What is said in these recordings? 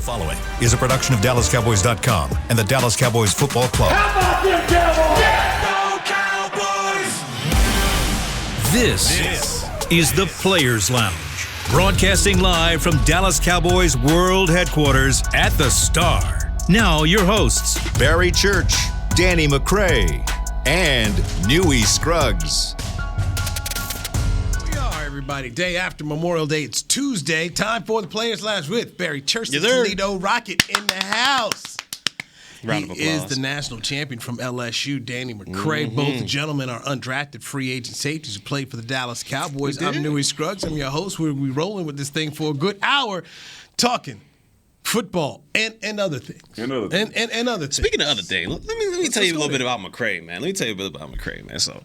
The following is a production of DallasCowboys.com and the Dallas Cowboys Football Club. How about them Cowboys? Cowboys! This is the Players Lounge, broadcasting live from Dallas Cowboys World Headquarters at the Star. Now your hosts, Barry Church, Danny McCray, and Newy Scruggs. Everybody, day after Memorial Day, it's Tuesday. Time for the Players Lounge with Barry Church, the Yes, sir. Toledo Rocket in the house. Round of applause. He is the national champion from LSU, Danny McCray. Both gentlemen are undrafted free agent safeties who played for the Dallas Cowboys. I'm Newy Scruggs. I'm your host. We're rolling with this thing for a good hour, talking football and other things. And other things. Speaking of other things, let me tell you a little bit about McCray, man. Let me tell you a bit about McCray, man. So,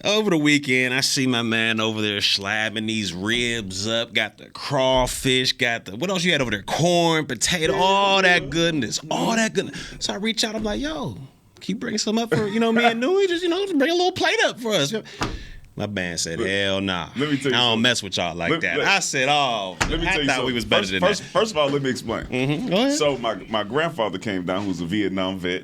over the weekend, I see my man over there slabbing these ribs up, got the crawfish, got the, what else you had over there? Corn, potato, all that goodness. So I reach out, I'm like, yo, can you bring some up for, me and Newy? Just bring a little plate up for us. My man said, hell nah. Let me tell you I don't mess with y'all like that. I said, I thought we was better than that. First of all, let me explain. Go ahead. So my grandfather came down, who's a Vietnam vet.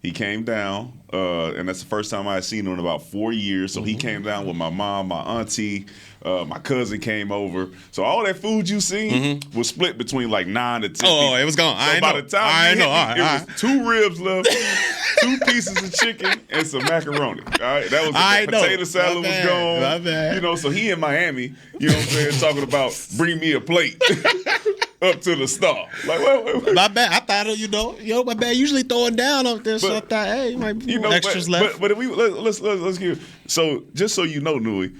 He came down, and that's the first time I had seen him in about 4 years. So he came down with my mom, my auntie, my cousin came over. So all that food you seen was split between like 9 to 10 people. Oh, it was gone. So by the time it was 2 ribs left, 2 pieces of chicken, and some macaroni. All right, that was the potato salad was gone. My bad. So he in Miami, talking about bring me a plate. Up to the Star. Like, wait. My bad. I thought, my bad. Usually throwing down up there, so I thought, hey, you might be extras left. But if let's hear. So just so you know, Newy,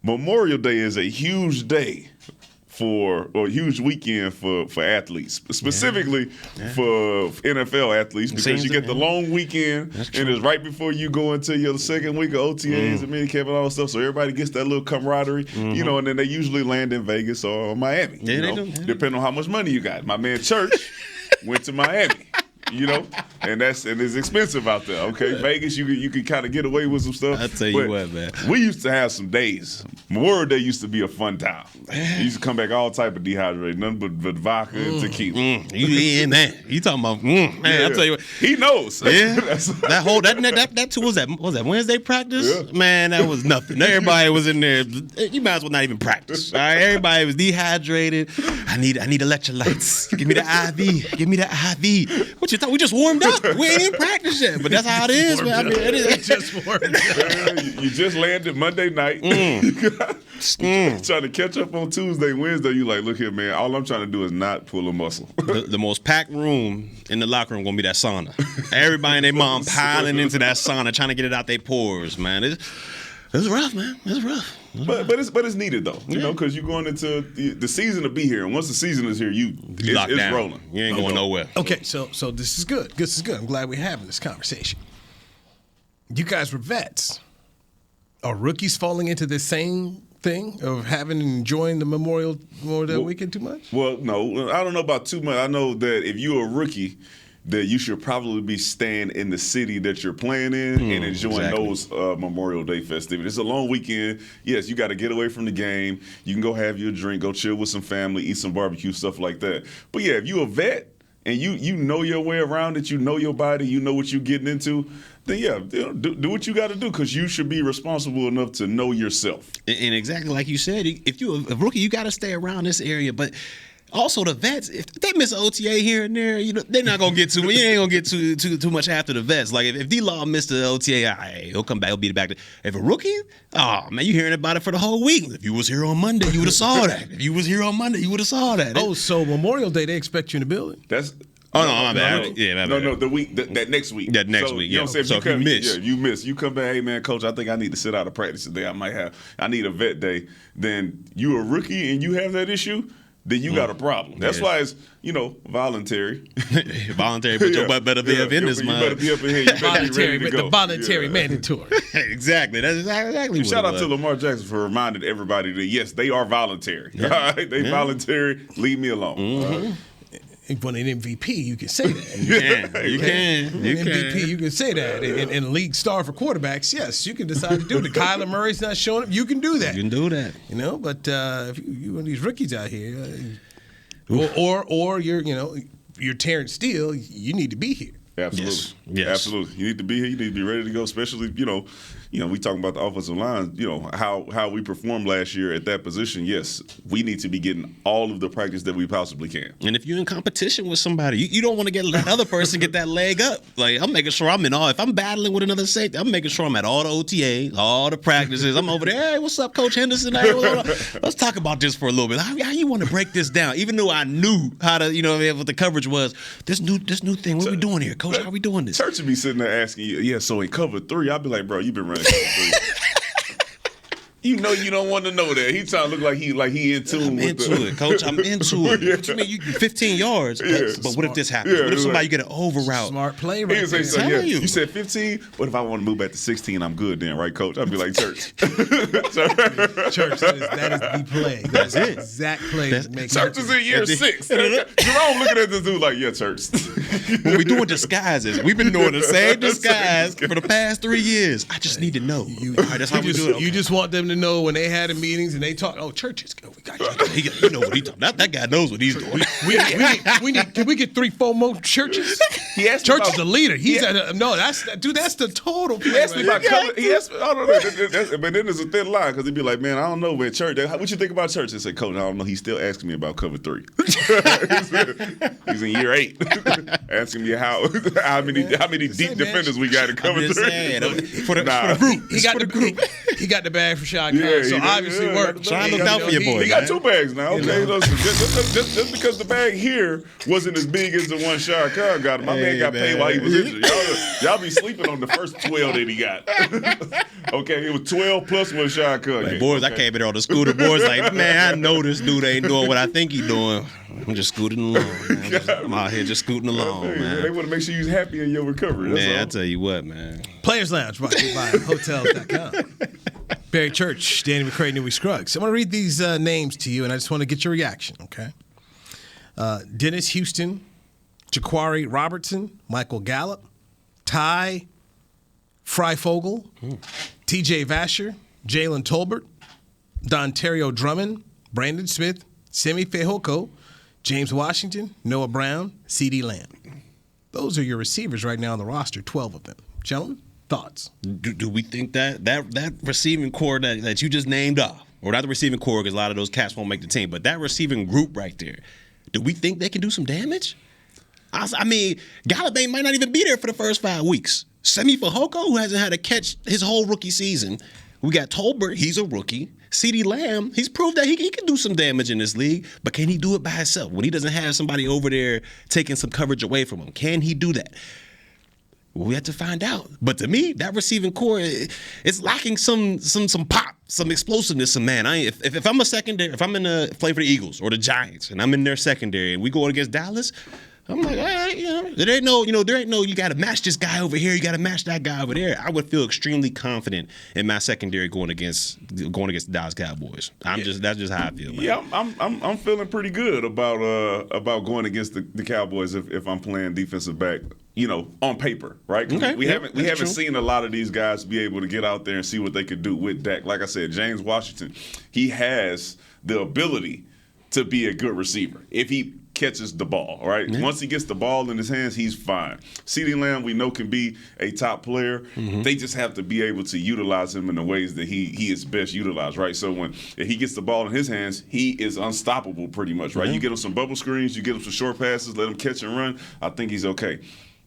Memorial Day is a huge day or a huge weekend for athletes, specifically for NFL athletes, because you get the long weekend, and it's right before you go into your second week of OTAs and minicamp and all that stuff. So everybody gets that little camaraderie, and then they usually land in Vegas or Miami. They do. Depending on how much money you got. My man Church went to Miami. And it's expensive out there. Okay, Vegas, you can kind of get away with some stuff. I tell you what, man. We used to have some days. Memorial Day used to be a fun time. You used to come back all type of dehydrated, nothing but vodka and tequila. You in that? You talking about? Man, I tell you what, he knows. Yeah, that too was that Wednesday practice? Yeah. Man, that was nothing. Everybody was in there. You might as well not even practice. All right, everybody was dehydrated. I need electrolytes. Give me the IV. Give me the IV. What you thought? We just warmed up. We ain't in practice yet, but that's how it is, man. I mean, it is just warmed up. You just landed Monday night. Trying to catch up on Tuesday, Wednesday. You like, look here, man. All I'm trying to do is not pull a muscle. The most packed room in the locker room gonna be that sauna. Everybody and their mom piling into that sauna, trying to get it out their pores, man. It's rough, man. It's rough. But it's needed though, because you're going into the season to be here, and once the season is here, it's rolling. You ain't going nowhere. Okay, so this is good. This is good. I'm glad we're having this conversation. You guys were vets. Are rookies falling into the same thing of having and enjoying the Memorial Day weekend too much? Well, no, I don't know about too much. I know that if you're a rookie, that you should probably be staying in the city that you're playing in and enjoying those Memorial Day festivities. It's a long weekend. Yes, you got to get away from the game. You can go have your drink, go chill with some family, eat some barbecue, stuff like that. But yeah, if you're a vet and you know your way around it, you know your body, you know what you're getting into, then yeah, do what you got to do, because you should be responsible enough to know yourself. And exactly like you said, if you're a rookie, you got to stay around this area. But also, the vets, if they miss an OTA here and there, they're not gonna get too. You ain't gonna get too much after the vets. Like if D-Law missed the OTA, he'll come back. He'll be back. If a rookie, oh man, you hearing about it for the whole week. If you was here on Monday, you would have saw that. If you was here on Monday, you would have saw that. Oh, so Memorial Day, they expect you in the building? That's. Oh no, my bad. No, the week that next week. That next week. You know what I'm saying? So if you miss, you come back. Hey man, coach, I think I need to sit out of practice today. I need a vet day. Then you a rookie and you have that issue, then you got a problem. That's why it's, voluntary. Voluntary, but your butt better be up in this month. You better be up in here. You better voluntary, be ready to with go. the voluntary mandatory. Exactly. That's exactly what Shout out to Lamar Jackson for reminding everybody that, yes, they are voluntary. Yeah. All right? They voluntary. Leave me alone. Mm-hmm. When an MVP, you can say that. You can. MVP, you can say that. And a league star for quarterbacks, yes, you can decide to do it. Kyler Murray's not showing up, you can do that. You can do that. But if you one of these rookies out here, or you're, you're Terrence Steele, you need to be here. Absolutely. Yes. Absolutely. You need to be here. You need to be ready to go, especially, we talking about the offensive line, how we performed last year at that position. Yes, we need to be getting all of the practice that we possibly can. And if you're in competition with somebody, you don't want to get that other person get that leg up. Like, I'm making sure I'm in all. If I'm battling with another safety, I'm making sure I'm at all the OTAs, all the practices. I'm over there. Hey, what's up, Coach Henderson? Hey, let's talk about this for a little bit. How you want to break this down? Even though I knew how to, what the coverage was. This new thing. What are we doing here, Coach? How are we doing this? Church would be sitting there asking you, yeah, so in cover 3, I'd be like, bro, you've been running cover 3. You don't want to know that. He trying to look like he in tune. I'm into it, Coach. I'm into it. Yeah. What you mean? You 15 yards. Yeah. But what if this happens? Yeah, what if somebody like, get an over route? Smart play He right would say, there. so, yeah, you. you said 15. What if I want to move back to 16? I'm good then, right, Coach? I'd be like, Church. Church, that is the play. That's it. Exact play. Church is in year 6. Jerome looking at this dude like, yeah, Church. When we doing disguises, we've been doing the same disguise for the past 3 years. I just need to know. All right, that's how we do it. Okay. You just want them to know when they had the meetings and they talk. Oh, Church is good. We got you. He know what he's talking. That guy knows what he's doing. We need. Can we get 3-4 more churches? He asked me Church about- is the leader. He's that's the total. He asked me about cover. He asked me, I don't know. But then there's a thin line because he'd be like, man, I don't know, man, Church. What you think about Church? I said, Coach, I don't know. He's still asking me about cover 3. He's in year 8. Asking me how many deep defenders we got in cover 3. For the group. He got the group. He got the bag for Sean Khan, so obviously worked. Try to look out for your boy. He got 2 bags now. Okay, listen, just because the bag here wasn't as big as the one Sean Khan got, my man got paid while he was injured. Y'all be sleeping on the first 12 that he got. Okay, it was 12 plus one Sean Khan. Like, boys, I came in on the scooter. Boys, like, man, I know this dude ain't doing what I think he doing. I'm just scooting along, man. I'm out here just scooting along, man. They want to make sure you're happy in your recovery. That's Man, all. I tell you what, man. Players Lounge brought to you by Hotels.com. Barry Church, Danny McCray, Newey Scruggs. I'm going to read these names to you, and I just want to get your reaction, okay? Dennis Houston, Jaquari Robertson, Michael Gallup, Ty Freifogel, TJ Vasher, Jalen Tolbert, Dontario Drummond, Brandon Smith, Semi Fehoko, James Washington, Noah Brown, CeeDee Lamb. Those are your receivers right now on the roster, 12 of them. Gentlemen, thoughts? Do we think that receiving core that you just named off, or not the receiving core because a lot of those cats won't make the team, but that receiving group right there, do we think they can do some damage? I mean, Gallup might not even be there for the first 5 weeks. Semi Fehoko, who hasn't had a catch his whole rookie season. We got Tolbert, he's a rookie. CeeDee Lamb, he's proved that he can do some damage in this league, but can he do it by himself? When he doesn't have somebody over there taking some coverage away from him, can he do that? We have to find out. But to me, that receiving core, it's lacking some pop, some explosiveness. Some man, if I'm a secondary, if I'm in a play for the Eagles or the Giants, and I'm in their secondary, and we go against Dallas, I'm like, all right, there ain't no, you got to match this guy over here, you got to match that guy over there. I would feel extremely confident in my secondary going against the Dallas Cowboys. That's just how I feel, man. Yeah, I'm feeling pretty good about going against the Cowboys if I'm playing defensive back. On paper, right? Okay, we haven't true. seen a lot of these guys be able to get out there and see what they could do with Dak. Like I said, James Washington, he has the ability to be a good receiver if he catches the ball, right? Yeah. Once he gets the ball in his hands, he's fine. CeeDee Lamb, we know, can be a top player. Mm-hmm. They just have to be able to utilize him in the ways that he is best utilized, right? So if he gets the ball in his hands, he is unstoppable pretty much, right? Mm-hmm. You get him some bubble screens, you get him some short passes, let him catch and run. I think he's okay.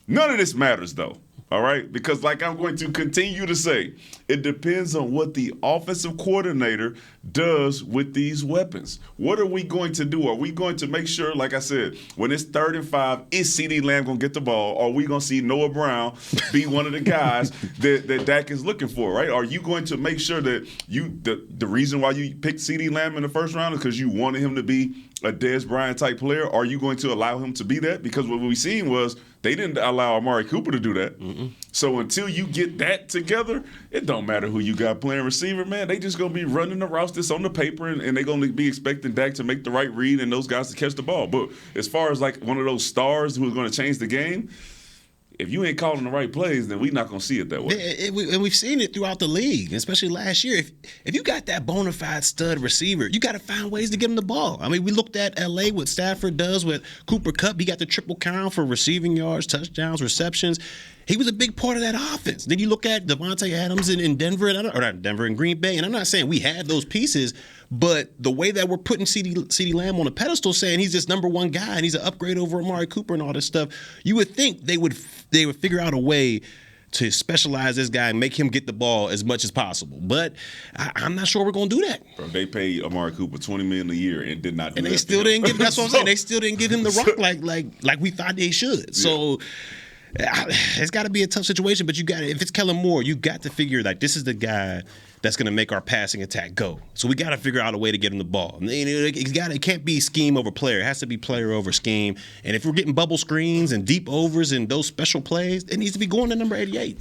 None of this matters, though, all right? Because like I'm going to continue to say, it depends on what the offensive coordinator does with these weapons. What are we going to do? Are we going to make sure, like I said, when it's 3rd and 5, is CeeDee Lamb going to get the ball? Or are we going to see Noah Brown be one of the guys that Dak is looking for, right? Are you going to make sure that the reason why you picked CeeDee Lamb in the first round is because you wanted him to be a Dez Bryant type player? Are you going to allow him to be that? Because what we seen was they didn't allow Amari Cooper to do that. Mm-mm. So until you get that together, it don't matter who you got playing receiver, man. They just going to be running the routes that's on the paper, and they're going to be expecting Dak to make the right read and those guys to catch the ball. But as far as like one of those stars who is going to change the game, if you ain't calling the right plays, then we're not going to see it that way. And we've seen it throughout the league, especially last year. If you got that bona fide stud receiver, you got to find ways to get him the ball. I mean, we looked at L.A., what Stafford does with Cooper Kupp. He got the triple crown for receiving yards, touchdowns, receptions. He was a big part of that offense. Then you look at Devontae Adams in Denver, or not Denver, in Green Bay, and I'm not saying we had those pieces, but the way that we're putting CeeDee Lamb on a pedestal, saying he's this number one guy and he's an upgrade over Amari Cooper and all this stuff, you would think they would figure out a way to specialize this guy and make him get the ball as much as possible. But I'm not sure we're going to do that. Bro, they paid Amari Cooper $20 million a year and did not do that. And they still didn't give. That's what I'm saying. They still didn't give him the rock like we thought they should. Yeah. So it's got to be a tough situation. But if it's Kellen Moore, you got to figure like this is the guy that's going to make our passing attack go. So we got to figure out a way to get him the ball. It can't be scheme over player. It has to be player over scheme. And if we're getting bubble screens and deep overs and those special plays, it needs to be going to number 88.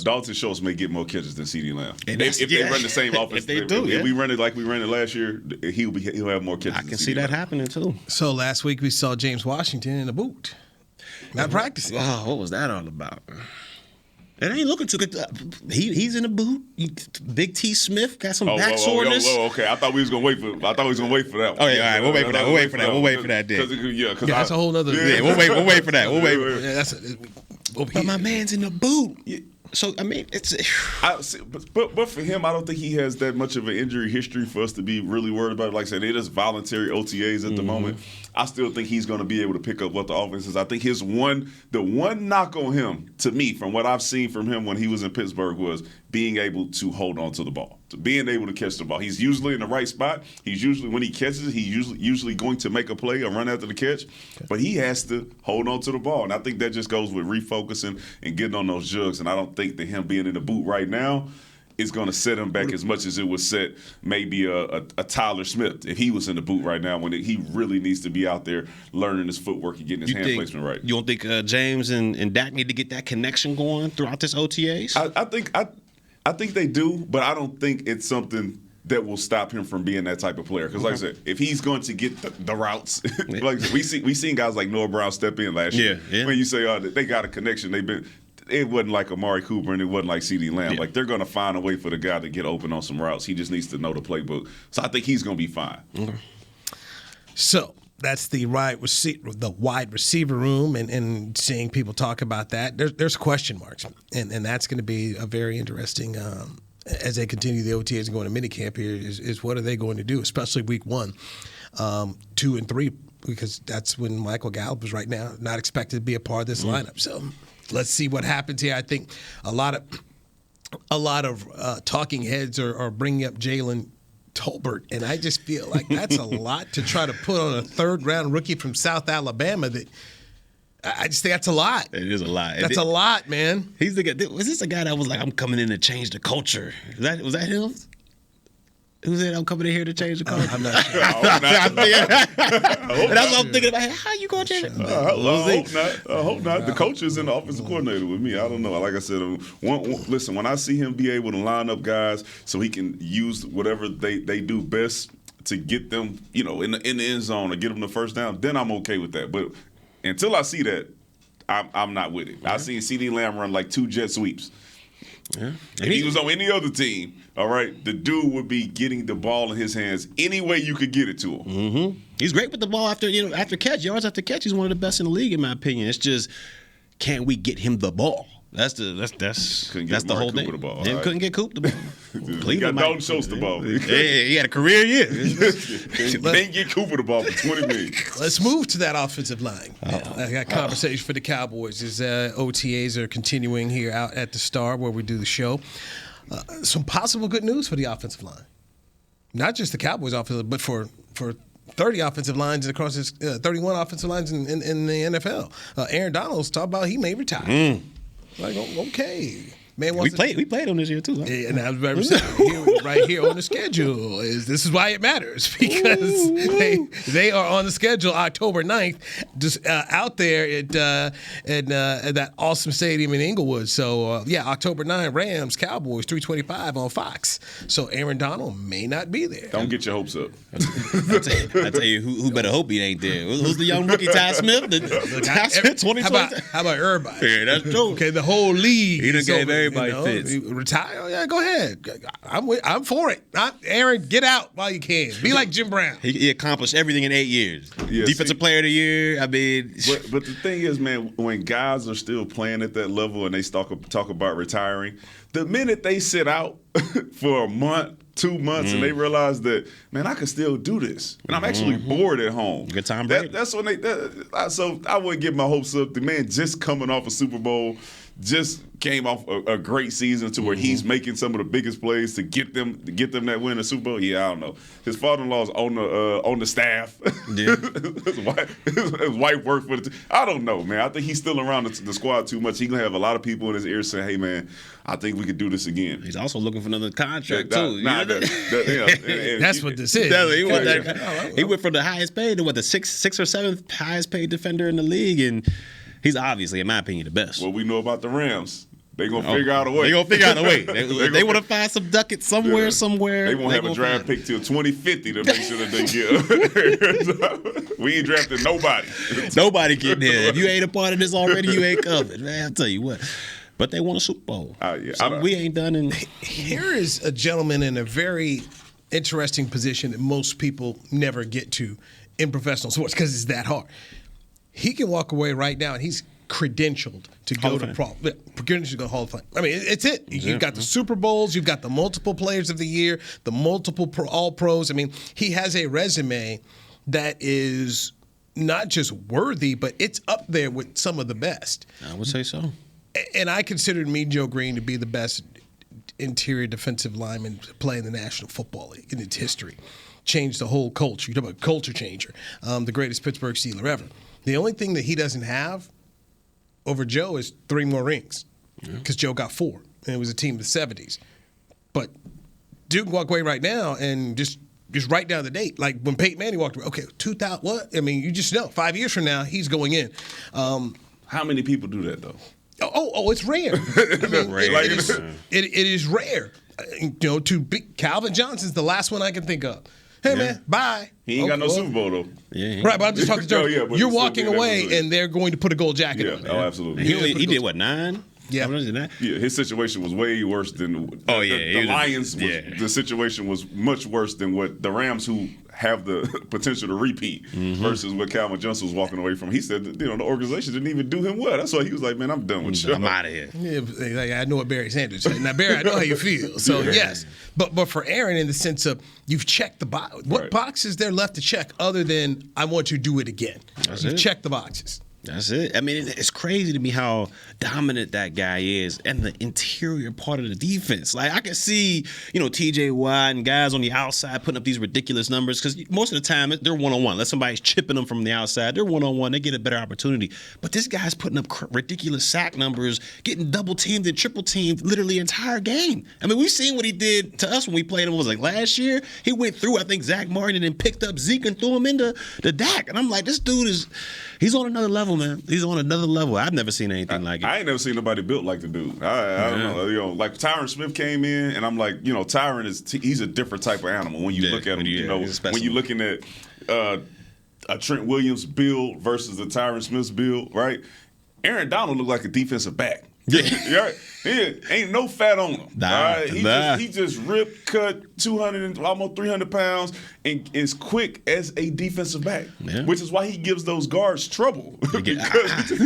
Dalton Schultz may get more catches than CeeDee Lamb. If they run the same offense, if we run it like we ran it last year, he'll have more catches. I can see that happening too. So last week we saw James Washington in a boot, not practicing. Oh, what was that all about? It ain't looking too good. He's in a boot. Big T. Smith got some back soreness. Okay. I thought we was gonna wait for that one. Oh yeah, all right. We'll wait for that. We'll wait for that. Then. That's a whole nother. Yeah, we'll wait for that. We'll wait. But my man's in the boot. So I mean, but for him, I don't think he has that much of an injury history for us to be really worried about it. Like I said, it is voluntary OTAs at the moment. I still think he's going to be able to pick up what the offense is. I think the one knock on him, to me, from what I've seen from him when he was in Pittsburgh, was being able to hold on to the ball, to being able to catch the ball. He's usually in the right spot. He's usually, when he catches it, he's usually going to make a play or run after the catch. But he has to hold on to the ball. And I think that just goes with refocusing and getting on those jugs. And I don't think that him being in the boot right now is going to set him back as much as it would set maybe a Tyler Smith if he was in the boot right now, when he really needs to be out there learning his footwork and getting his hand placement right. You don't think James and Dak need to get that connection going throughout this OTAs? I think they do, but I don't think it's something that will stop him from being that type of player. Because like I said, if he's going to get the routes, like we seen guys like Noah Brown step in last year. Yeah. When you say they got a connection, it wasn't like Amari Cooper and it wasn't like CeeDee Lamb. Like they're going to find a way for the guy to get open on some routes. He just needs to know the playbook. So I think he's going to be fine. Okay. So that's the wide receiver room, and seeing people talk about that. There's question marks, and that's going to be a very interesting as they continue the OTAs and go into minicamp here. Is what are they going to do, especially week 1, 2, and 3, because that's when Michael Gallup is right now not expected to be a part of this lineup. So let's see what happens here. I think a lot of talking heads are bringing up Jalen Tolbert, and I just feel like that's a lot to try to put on a third-round rookie from South Alabama. That I just think that's a lot. It is a lot. That's a lot, man. He's the guy. Was this a guy that was like, "I'm coming in to change the culture"? Was that him? Who said, "I'm coming in here to change the culture"? I'm not sure. That's what I'm thinking about. How you going to change it? I hope not. The coach is in the offensive coordinator with me. I don't know. Like I said, listen, when I see him be able to line up guys so he can use whatever they do best to get them, in the end zone or get them the first down, then I'm okay with that. But until I see that, I'm not with it. I've seen CeeDee Lamb run like 2 jet sweeps. Yeah. If he was on any other team, all right, the dude would be getting the ball in his hands any way you could get it to him. Mm-hmm. He's great with the ball after catch, yards after catch. He's one of the best in the league, in my opinion. It's just, can we get him the ball? That's the whole thing. Couldn't get Coop the ball. He got Dalton Schultz the ball. He had a career year. Can't get Cooper the ball for $20 million. Let's move to that offensive line. I got conversation for the Cowboys as OTAs are continuing here out at the Star where we do the show. Some possible good news for the offensive line. Not just the Cowboys offensive, but for 30 offensive lines across his 31 offensive lines in the NFL. Aaron Donald's talking about he may retire. Like, okay. Man we played him this year too. Huh? Yeah, and I was very right here on the schedule. This is why it matters, because they are on the schedule October 9th, just out there at that awesome stadium in Inglewood. So October 9th, Rams, Cowboys, 3:25 on Fox. So Aaron Donald may not be there. Don't get your hopes up. I tell you who better hope he ain't there. Who's the young rookie, Todd Smith? Todd Smith, 2020. How about everybody? Yeah, that's true. Okay, the whole league. He done gave everybody fits. Retire? Yeah, go ahead. I'm for it. Aaron, get out while you can. Be like Jim Brown. He accomplished everything in 8 years. Yeah, Defensive Player of the Year. I mean, but the thing is, man, when guys are still playing at that level and they talk about retiring, the minute they sit out for a month, 2 months, and they realize that, man, I can still do this, and I'm actually bored at home. Good time break. That's when so I wouldn't get my hopes up. The man just coming off a Super Bowl, just came off a great season to where he's making some of the biggest plays to get them that win the Super Bowl. Yeah, I don't know. His father-in-law's on the staff. Yeah. his wife worked for the I don't know, man. I think he's still around the squad too much. He's gonna have a lot of people in his ear saying, "Hey, man, I think we could do this again." He's also looking for another contract too. That's what this is. He went from the highest paid to the sixth or seventh highest paid defender in the league, and he's obviously, in my opinion, the best. What we know about the Rams, they gonna figure out a way. They gonna figure out a way. They want to find some ducats somewhere. They won't have a draft pick till 2050 to make sure that they get. We ain't drafting nobody. Nobody getting here. If you ain't a part of this already, you ain't covered. Man, I'll tell you what. But they won a Super Bowl. We ain't done. Here is a gentleman in a very interesting position that most people never get to in professional sports because it's that hard. He can walk away right now, and he's credentialed to go to Hall of Fame. I mean, it's it. You've got the Super Bowls, you've got the multiple Players of the Year, the multiple All-Pros. I mean, he has a resume that is not just worthy, but it's up there with some of the best. I would say so. And I considered Joe Green to be the best interior defensive lineman to play in the National Football League in its history. Changed the whole culture. You talk about culture changer. The greatest Pittsburgh Steeler ever. The only thing that he doesn't have over Joe is 3 more rings because Joe got 4, and it was a team of the 70s. But Duke can walk away right now and just write down the date. Like when Peyton Manning walked away, okay, 2000, what? I mean, you just know 5 years from now, he's going in. How many people do that, though? Oh, it's rare. I mean, it is rare. To beat Calvin Johnson's the last one I can think of. Hey, man, bye. He ain't got no Super Bowl, though. Yeah, right, but I'm just talking to you're walking away, and they're going to put a gold jacket on. Oh, absolutely. He did, what, 9? Yeah. His situation was way worse than the Lions. The situation was much worse than what the Rams, who have the potential to repeat, versus what Calvin Johnson was walking away from. He said that, the organization didn't even do him well. That's why he was like, man, I'm done with you. I'm out of here. Yeah, I know what Barry Sanders said. Now, Barry, I know how you feel. So, yes. But for Aaron, in the sense of you've checked the box. What box is there left to check other than I want you to do it again? You've checked the boxes. That's it. I mean, it's crazy to me how dominant that guy is and the interior part of the defense. Like, I can see, TJ Watt and guys on the outside putting up these ridiculous numbers because most of the time they're one-on-one. Unless somebody's chipping them from the outside, they're one-on-one. They get a better opportunity. But this guy's putting up ridiculous sack numbers, getting double-teamed and triple-teamed literally the entire game. I mean, we've seen what he did to us when we played him. It was like last year. He went through, I think, Zach Martin and then picked up Zeke and threw him into the Dak. And I'm like, this dude he's on another level, man. He's on another level. I've never seen anything like it. I ain't never seen nobody built like the dude. I don't know. Like Tyron Smith came in, and I'm like, Tyron he's a different type of animal when you look at him. When you're looking at a Trent Williams build versus a Tyron Smith build, right? Aaron Donald looked like a defensive back. Yeah. He ain't no fat on him. He just ripped, cut 200 and almost 300 pounds and is quick as a defensive back, which is why he gives those guards trouble because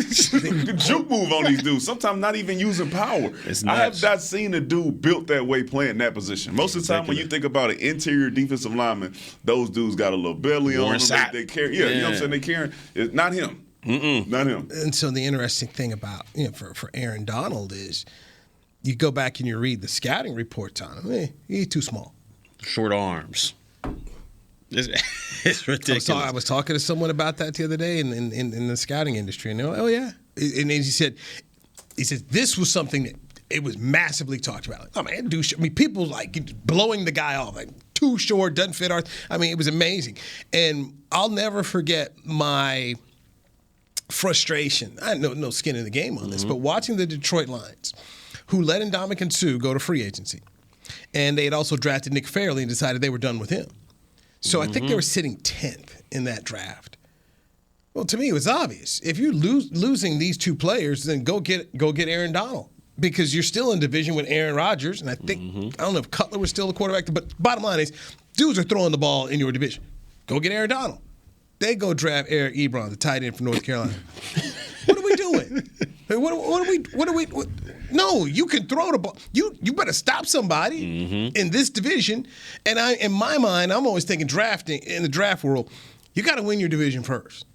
juke move on these dudes. Sometimes not even using power. I have not seen a dude built that way playing that position. Most of the time when you think about an interior defensive lineman, those dudes got a little belly on them. They carry, you know what I'm saying? They carrying. It's not him. Not him. And so the interesting thing about for Aaron Donald is you go back and you read the scouting reports on him. He's too small. Short arms. It's ridiculous. I was talking to someone about that the other day in the scouting industry, and they're like, oh yeah. And he said this was something that it was massively talked about. Oh man, people blowing the guy off, too short, doesn't fit our. It was amazing, and I'll never forget my frustration. I had no skin in the game on this, but watching the Detroit Lions, who let Ndamukong Suh go to free agency, and they had also drafted Nick Fairley and decided they were done with him. So I think they were sitting 10th in that draft. Well, to me, it was obvious. If you're losing these two players, then go get Aaron Donald, because you're still in division with Aaron Rodgers, and I think I don't know if Cutler was still the quarterback, but bottom line is, dudes are throwing the ball in your division. Go get Aaron Donald. They go draft Eric Ebron, the tight end from North Carolina. What are we doing? What are we? No, you can throw the ball. You better stop somebody in this division. And in my mind, I'm always thinking drafting in the draft world. You got to win your division first.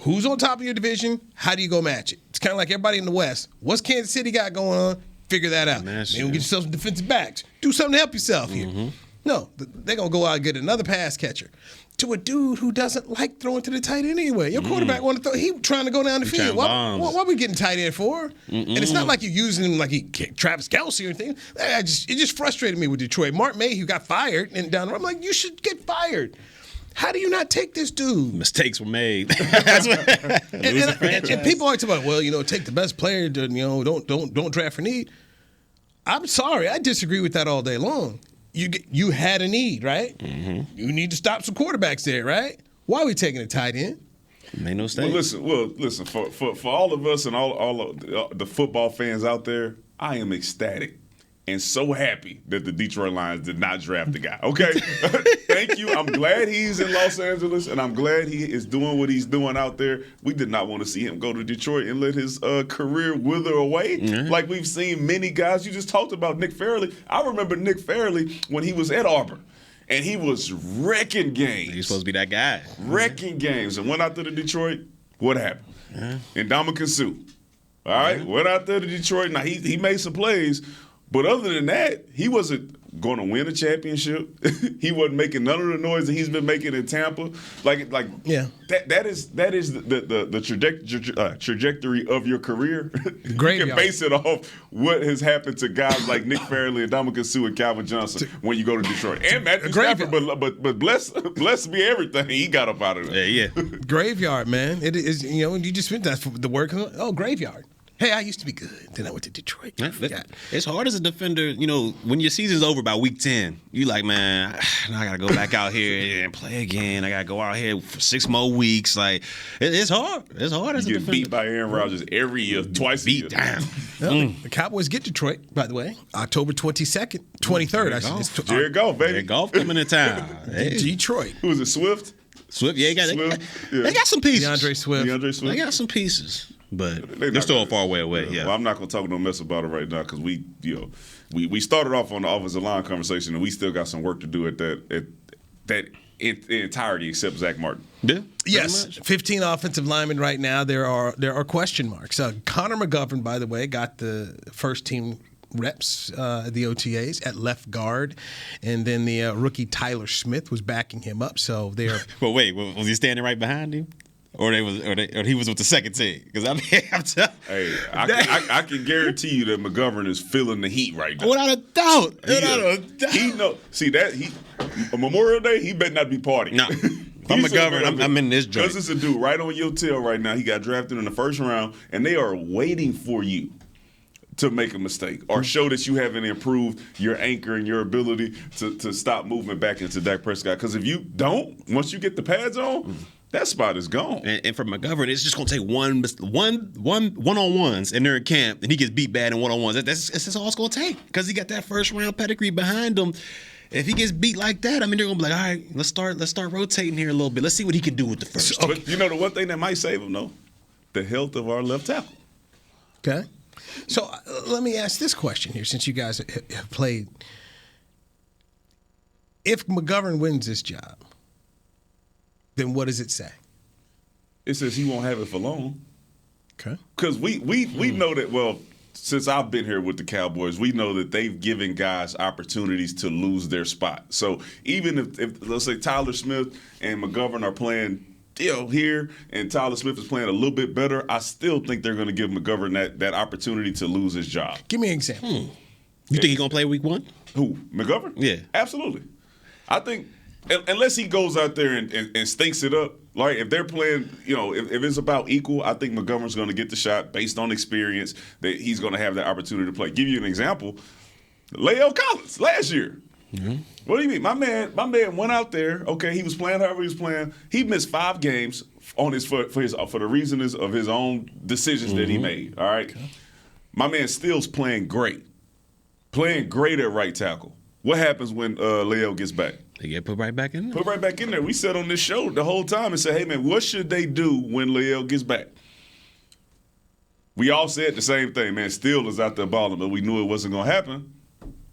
Who's on top of your division? How do you go match it? It's kind of like everybody in the West. What's Kansas City got going on? Figure that out. Maybe get yourself some defensive backs. Do something to help yourself here. No, they're going to go out and get another pass catcher to a dude who doesn't like throwing to the tight end anyway. Your quarterback want to throw. He trying to go down the field. What are we getting tight end for? And it's not like you're using him like he Travis Kelce or anything. It just frustrated me with Detroit. Mark Mayhew got fired, and down the road, I'm like, you should get fired. How do you not take this dude? Mistakes were made. and people always talk about, take the best player. Don't draft for need. I'm sorry, I disagree with that all day long. You had a need, right? You need to stop some quarterbacks there, right? Why are we taking a tight end? Made no mistake. Listen. For all of us and all of the football fans out there, I am ecstatic and so happy that the Detroit Lions did not draft the guy. Okay, thank you. I'm glad he's in Los Angeles, and I'm glad he is doing what he's doing out there. We did not want to see him go to Detroit and let his career wither away, like we've seen many guys. You just talked about Nick Fairley. I remember Nick Fairley when he was at Auburn, and he was wrecking games. He's supposed to be that guy. Wrecking games, and went out there to Detroit. What happened? Ndamukong Suh. All right, went out there to Detroit. Now he made some plays. But other than that, he wasn't going to win a championship. He wasn't making none of the noise that he's been making in Tampa. That is the trajectory of your career. You can base it off what has happened to guys like Nick Fairley and Ndamukong Suh and Calvin Johnson when you go to Detroit. And Matthew Stafford, but bless be everything he got up out of there. Yeah. Graveyard, man. It is, you just spent that for the work. Oh, graveyard. Hey, I used to be good. Then I went to Detroit. It's hard as a defender, when your season's over by week 10, you like, man, I got to go back out here and play again. I got to go out here for 6 more weeks. Like, it's hard. It's hard as a defender. You get beat by Aaron Rodgers every year, twice a year. Down. The Cowboys get Detroit, by the way, October 23rd. Jared Goff, baby. Jared Goff coming to town. Hey. Detroit. Who was it, Swift? Swift, they got some pieces. DeAndre Swift. They got some pieces. But they're still a far way away. Yeah. Well, I'm not going to talk no mess about it right now because we started off on the offensive line conversation and we still got some work to do at that entirety except Zach Martin. Yeah. Yes, 15 offensive linemen right now. There are question marks. Conor Mcgovern, by the way, got the first team reps at the OTAs at left guard, and then the rookie Tyler Smith was backing him up. So they're. But wait, was he standing right behind him? Or he was with the second team? Because I'm telling you. Hey, I can guarantee you that McGovern is feeling the heat right now. Without a doubt. He know. See that Memorial Day, he better not be partying. No. I'm McGovern. I'm in this joint. Because it's a dude right on your tail right now. He got drafted in the first round, and they are waiting for you to make a mistake or show that you haven't improved your anchor and your ability to stop movement back into Dak Prescott. Because if you don't, once you get the pads on, that spot is gone. And for McGovern, it's just going to take one-on-ones, and they're in camp, and he gets beat bad in one-on-ones. That's all it's going to take because he got that first-round pedigree behind him. If he gets beat like that, they're going to be like, all right, let's start rotating here a little bit. Let's see what he can do with the first. But the one thing that might save him, though, the health of our left tackle. Okay. So let me ask this question here, since you guys have played. If McGovern wins this job, then what does it say? It says he won't have it for long. Okay. Because we know that, well, since I've been here with the Cowboys, we know that they've given guys opportunities to lose their spot. So even if let's say Tyler Smith and McGovern are playing still here and Tyler Smith is playing a little bit better, I still think they're going to give McGovern that opportunity to lose his job. Give me an example. You think he's going to play week 1? Who? McGovern? Yeah. Absolutely. I think unless he goes out there and stinks it up, like if they're playing, if it's about equal, I think McGovern's going to get the shot based on experience that he's going to have the opportunity to play. Give you an example, Lael Collins last year. Mm-hmm. What do you mean? My man went out there. Okay, he was playing however he was playing. He missed 5 games on for the reasons of his own decisions that he made. All right, okay. My man still's playing great at right tackle. What happens when Lael gets back? They get put right back in there. Put right back in there. We said on this show the whole time and said, hey, man, what should they do when Lael gets back? We all said the same thing, man. Still is out there balling, but we knew it wasn't going to happen.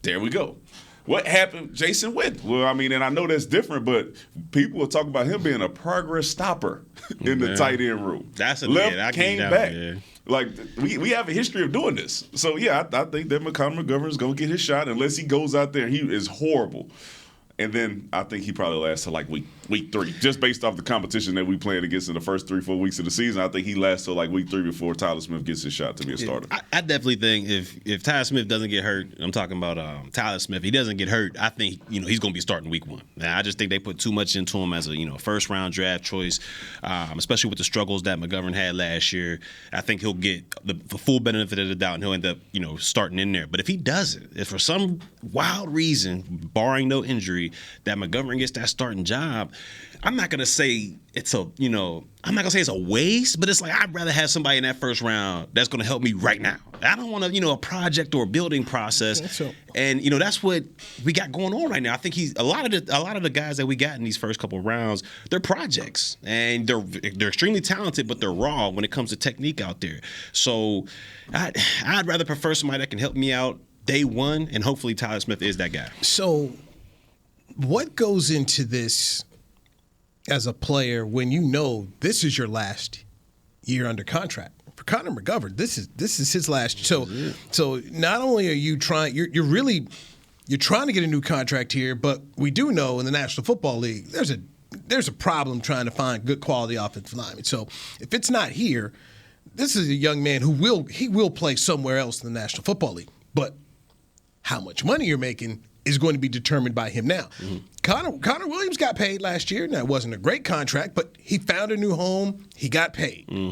There we go. What happened, Jason Witten? Well, I mean, and I know that's different, but people will talk about him being a progress stopper in the tight end room. That's a left came back. Yeah. Like, we have a history of doing this. So, yeah, I think that Conor McGovern is going to get his shot unless he goes out there and he is horrible. And then I think he probably lasts to like week 3, just based off the competition that we played against in the first 3-4 weeks of the season. I think he lasts till like week 3 before Tyler Smith gets his shot to be a starter. I definitely think if Tyler Smith doesn't get hurt, I'm talking about Tyler Smith. He doesn't get hurt. I think he's going to be starting week 1. Now, I just think they put too much into him as a first round draft choice, especially with the struggles that McGovern had last year. I think he'll get the full benefit of the doubt and he'll end up starting in there. But if he doesn't, if for some wild reason, barring no injury, that McGovern gets that starting job, I'm not gonna say it's a waste, but it's like I'd rather have somebody in that first round that's gonna help me right now. I don't want a project or a building process, and that's what we got going on right now. I think a lot of the guys that we got in these first couple of rounds, they're projects, and they're extremely talented, but they're raw when it comes to technique out there. So I'd rather prefer somebody that can help me out day one, and hopefully Tyler Smith is that guy. So what goes into this as a player when this is your last year under contract? For Conor McGovern, this is his last. So not only are you trying, you're trying to get a new contract here, but we do know in the National Football League there's a problem trying to find good quality offensive linemen. So if it's not here, this is a young man who will play somewhere else in the National Football League. But how much money you're making is going to be determined by him now. Mm-hmm. Conor Williams got paid last year. Now, it wasn't a great contract, but he found a new home. He got paid. Mm-hmm.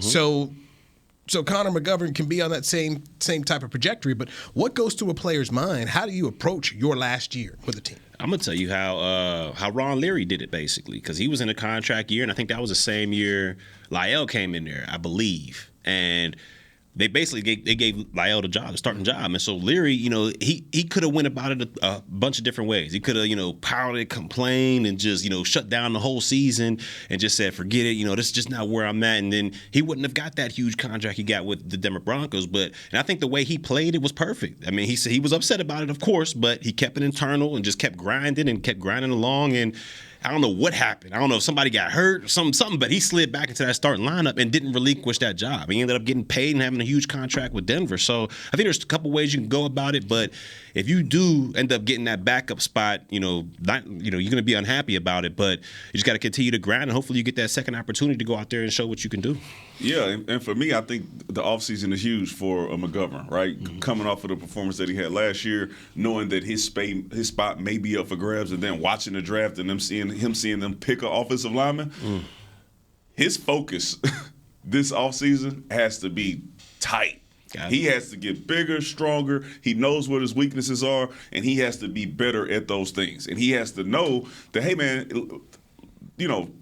So Conor McGovern can be on that same type of trajectory. But what goes through a player's mind? How do you approach your last year with a team? I'm going to tell you how Ron Leary did it, basically, because he was in a contract year, and I think that was the same year Lael came in there, I believe. And they basically gave Lael the starting job. And so Leary, he could have went about it a bunch of different ways. He could have, pouted, complained, and just, shut down the whole season and just said, forget it. This is just not where I'm at. And then he wouldn't have got that huge contract he got with the Denver Broncos. And I think the way he played it was perfect. I mean, he said he was upset about it, of course, but he kept it internal and just kept grinding along. And I don't know what happened. I don't know if somebody got hurt or something, but he slid back into that starting lineup and didn't relinquish that job. He ended up getting paid and having a huge contract with Denver. So I think there's a couple ways you can go about it, but if you do end up getting that backup spot, you're going to be unhappy about it, but you just got to continue to grind, and hopefully you get that second opportunity to go out there and show what you can do. Yeah, and for me, I think the offseason is huge for McGovern, right? Mm-hmm. Coming off of the performance that he had last year, knowing that his spot may be up for grabs, and then watching the draft and seeing them pick an offensive lineman, his focus this offseason has to be tight. He has to get bigger, stronger. He knows what his weaknesses are, and he has to be better at those things. And he has to know that, hey, man,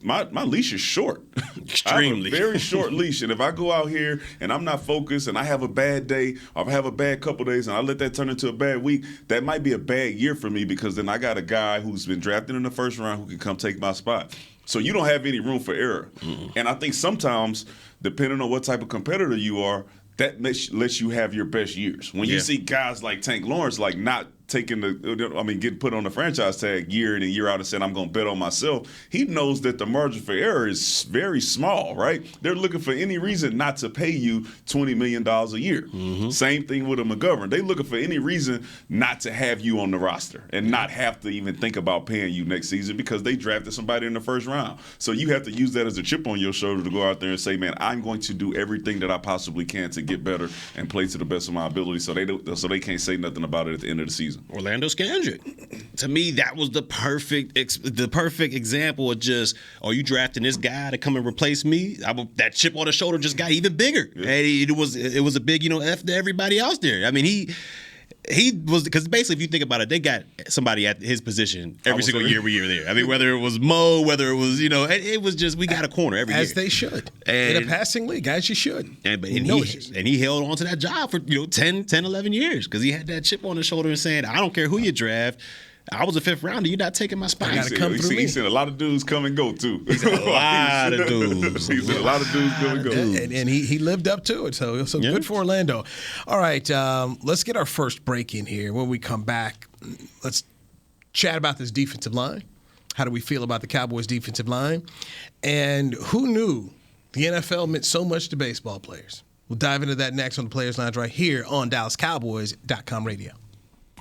my leash is short. Extremely. I have a very short leash. And if I go out here and I'm not focused and I have a bad day or I have a bad couple days and I let that turn into a bad week, that might be a bad year for me, because then I got a guy who's been drafted in the first round who can come take my spot. So you don't have any room for error. Mm-hmm. And I think sometimes, depending on what type of competitor you are, that lets you have your best years. When you see guys like Tank Lawrence not getting put on the franchise tag year in and year out and saying, I'm going to bet on myself. He knows that the margin for error is very small, right? They're looking for any reason not to pay you $20 million a year. Mm-hmm. Same thing with a McGovern. They're looking for any reason not to have you on the roster and not have to even think about paying you next season because they drafted somebody in the first round. So you have to use that as a chip on your shoulder to go out there and say, man, I'm going to do everything that I possibly can to get better and play to the best of my ability so they can't say nothing about it at the end of the season. Orlando Scandrick. To me, that was the perfect example of just, you drafting this guy to come and replace me? That chip on the shoulder just got even bigger. Yeah. And it was a big, F to everybody else there. I mean, he was, because basically if you think about it, they got somebody at his position every single year we were there. I mean, whether it was Mo, whether it was, it was just, we got a corner every year. As they should. And in a passing league, guys, you should. And he held on to that job for 10, 11 years because he had that chip on his shoulder and saying, I don't care who you draft. I was a fifth rounder. You're not taking my spot. He's seen a lot of dudes come and go, too. He's seen a lot of dudes. He's seen a lot of dudes come and go. And he lived up to it. So good for Orlando. All right, let's get our first break in here. When we come back, let's chat about this defensive line. How do we feel about the Cowboys' defensive line? And who knew the NFL meant so much to baseball players? We'll dive into that next on the Players Lounge right here on DallasCowboys.com radio.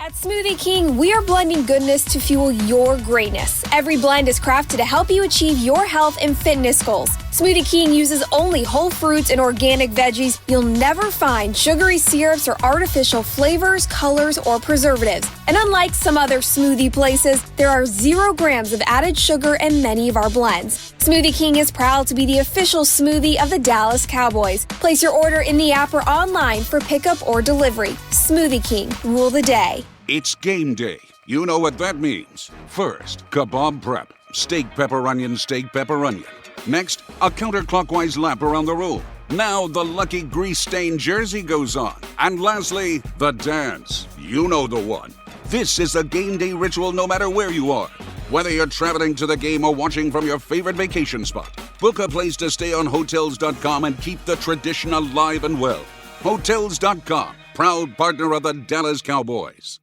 At Smoothie King, we are blending goodness to fuel your greatness. Every blend is crafted to help you achieve your health and fitness goals. Smoothie King uses only whole fruits and organic veggies. You'll never find sugary syrups or artificial flavors, colors, or preservatives. And unlike some other smoothie places, there are 0 grams of added sugar in many of our blends. Smoothie King is proud to be the official smoothie of the Dallas Cowboys. Place your order in the app or online for pickup or delivery. Smoothie King, rule the day. It's game day. You know what that means. First, kebab prep. Steak, pepper, onion, steak, pepper, onion. Next, a counterclockwise lap around the room. Now the lucky grease-stained jersey goes on. And lastly, the dance. You know the one. This is a game day ritual no matter where you are. Whether you're traveling to the game or watching from your favorite vacation spot, book a place to stay on Hotels.com and keep the tradition alive and well. Hotels.com, proud partner of the Dallas Cowboys.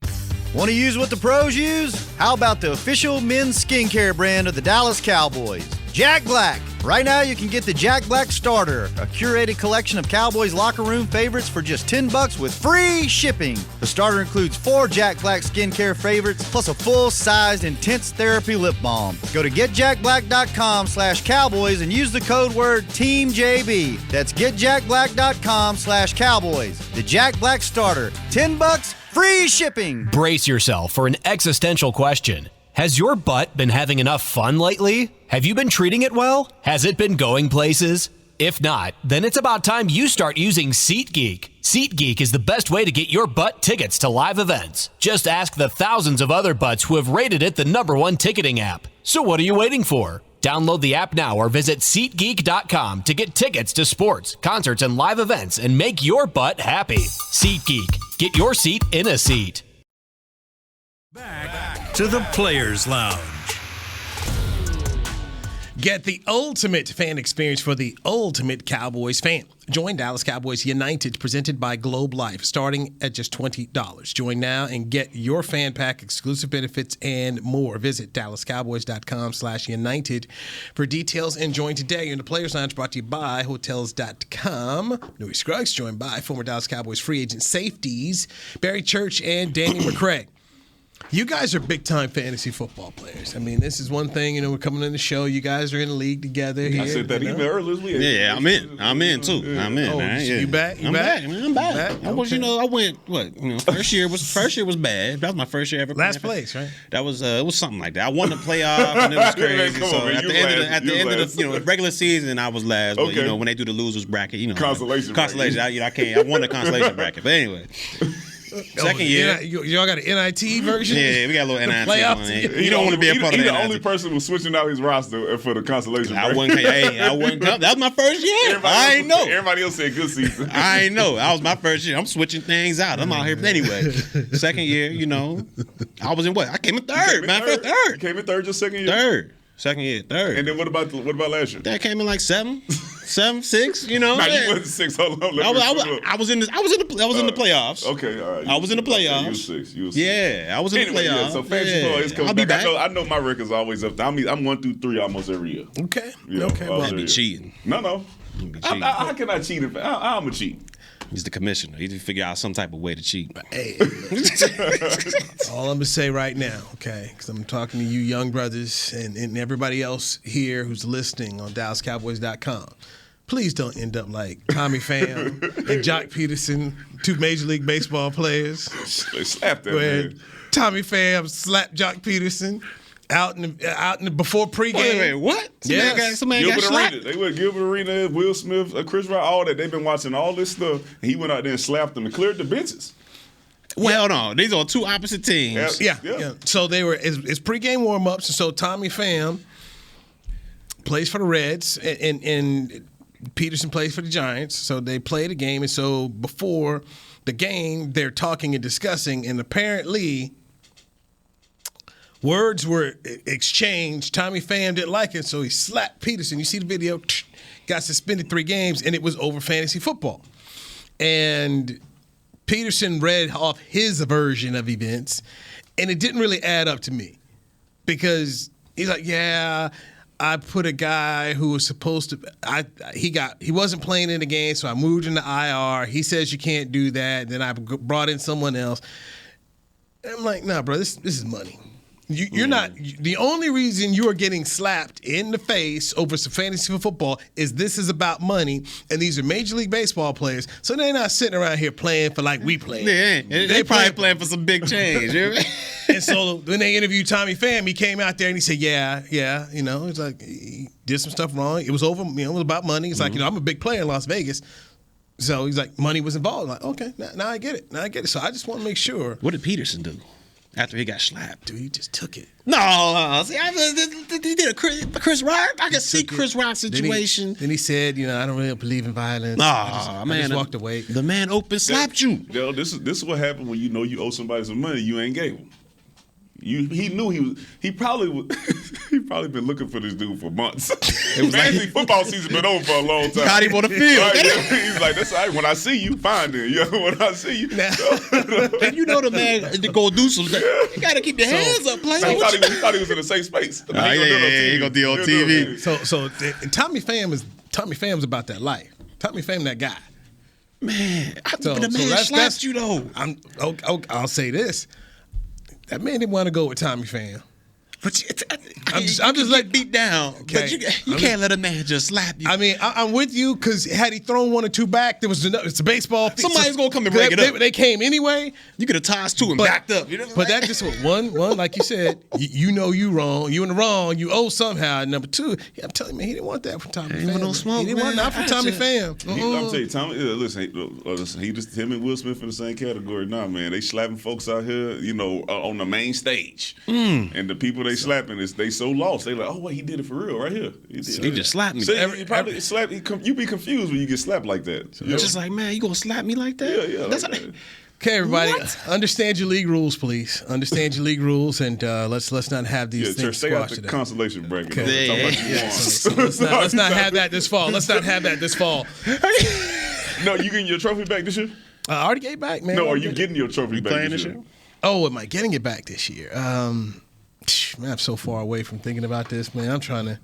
Want to use what the pros use? How about the official men's skincare brand of the Dallas Cowboys, Jack Black? Right now you can get the Jack Black Starter, a curated collection of Cowboys locker room favorites for just $10 with free shipping. The starter includes 4 Jack Black skincare favorites plus a full-sized intense therapy lip balm. Go to getjackblack.com/Cowboys and use the code word TEAMJB. That's getjackblack.com/Cowboys. The Jack Black Starter, $10, free shipping. Brace yourself for an existential question. Has your butt been having enough fun lately? Have you been treating it well? Has it been going places? If not, then it's about time you start using SeatGeek. SeatGeek is the best way to get your butt tickets to live events. Just ask the thousands of other butts who have rated it the #1 ticketing app. So what are you waiting for? Download the app now or visit SeatGeek.com to get tickets to sports, concerts, and live events and make your butt happy. SeatGeek. Get your seat in a seat. Back to the Players Lounge. Get the ultimate fan experience for the ultimate Cowboys fan. Join Dallas Cowboys United, presented by Globe Life, starting at just $20. Join now and get your fan pack, exclusive benefits, and more. Visit DallasCowboys.com/United for details and join today. In the Players Lounge, brought to you by Hotels.com. Louis Scruggs, joined by former Dallas Cowboys free agent safeties Barry Church and Danny McCray. You guys are big-time fantasy football players. I mean, this is one thing, we're coming in the show. You guys are in the league together here. I sent that email earlier this week. Yeah, I'm in, too. Yeah. I'm in, man. Yeah. You back? I'm back, man. I'm back. I was, I went, first year was bad. That was my first year ever. Last place, right? That was, it was something like that. I won the playoff, and it was crazy. Come so on, man. at the end of the regular season, I was last. But, when they do the losers bracket, Consolation bracket. I won the consolation bracket. But anyway. Second year. Y'all got an NIT version? Yeah, we got a little NIT on it. You don't want to be a part of that. He's the only person who's switching out his roster for the consolation. I wouldn't come. That was my first year. I ain't know. Everybody else said good season. I ain't know. That was my first year. I'm switching things out. I'm out here. But anyway, second year, I was in what? I came in third, man. Third. Came in third your second year? Second year, third. And then what about last year? That came in like 7. 7, 6. You know, Nah, you wasn't 6. Hold on. I was in the playoffs. Okay, all right. I was in the playoffs. You was 6. Yeah, I was in the playoffs. Yeah, so fantasy football is coming I'll be back. back. I know my record's always up there. I'm 1 through 3 almost every year. Okay. Yeah, Okay. Well, That'd be cheating. No. How can I cheat? I'm a cheat. He's the commissioner. He need to figure out some type of way to cheat. hey, all I'm gonna say right now, okay, because I'm talking to you young brothers and everybody else here who's listening on DallasCowboys.com. Please don't end up like Tommy Pham and Jock Peterson, 2 Major League Baseball players. They slapped that Where man. Tommy Pham slapped Jock Peterson out in the before pregame. Wait, what? Some man got Gilbert slapped? Arena. They went Gilbert Arena, Will Smith, Chris Rock, all that. They've been watching all this stuff. And he went out there and slapped them and cleared the benches. Well, no, these are 2 opposite teams. Yeah. So they were it's pregame warm-ups, and so Tommy Pham plays for the Reds and Peterson plays for the Giants. So they play the game, and so before the game, they're talking and discussing, and apparently words were exchanged. Tommy Pham didn't like it, so he slapped Peterson. You see the video, got suspended 3 games, and it was over fantasy football. And Peterson read off his version of events, and it didn't really add up to me because he's like, yeah, I put a guy who was supposed to he wasn't playing in the game, so I moved him to IR. He says you can't do that. Then I brought in someone else. And I'm like, nah, bro, this is money. You're not the only reason you are getting slapped in the face over some fantasy football is this is about money, and these are Major League Baseball players, so they're not sitting around here playing for like we play. They probably playing for some big change. And so when they interviewed Tommy Pham, he came out there and he said, yeah, it's like he did some stuff wrong. It was over, it was about money. It's like, I'm a big player in Las Vegas. So he's like, money was involved. I'm like, okay, now I get it. So I just want to make sure. What did Peterson do after he got slapped? Dude, he just took it. No. See, he did a Chris Rock. I can see Chris Rock's situation. Then he said, I don't really believe in violence. I just walked away. The man open slapped you. This is what happened when you owe somebody some money you ain't gave him. He knew he probably been looking for this dude for months. It was fantasy football season been over for a long time. Got him on the field. Right? He's like, that's all right. When I see you, fine then. When I see you. And you know the man to go do something. You got to keep your hands up, player. He thought he was in a safe space. He gonna do on TV. So Tommy Pham's about that life. Tommy Pham, that guy. Man, the man slapped you though. I'll say this. That man didn't want to go with Tommy Pham. But I'm just like beat down. Okay. But you can't let a man just slap you. I mean, I'm with you because had he thrown 1 or 2 back, it's a baseball. Somebody's gonna come and break it up. They came anyway. You could have tossed 2 and backed up. But that just one, like you said, you know you wrong. You in the wrong. You owe somehow. And number 2, I'm telling you, man, he didn't want that from Tommy Pham. No smoke, he didn't want that from Tommy Pham. I'm telling you, Tommy. Listen. Him and Will Smith in the same category. Nah, man, they slapping folks out here. On the main stage, and the people they slapping they so lost. They like, oh wait, he did it for real right here. He just slapped me. He probably slapped. You be confused when you get slapped like that. It's just like, man, you gonna slap me like that? Yeah. That's okay, everybody, understand your league rules, please. Understand your league rules, and let's not have these things stay out squashed the today. consolation bracket. Okay. So let's not have that this fall. Let's not have that this fall. No, you getting your trophy back this year? I already gave back, man. No, are you getting your trophy back playing this year? Oh, am I getting it back this year? Man, I'm so far away from thinking about this, man. I'm trying to.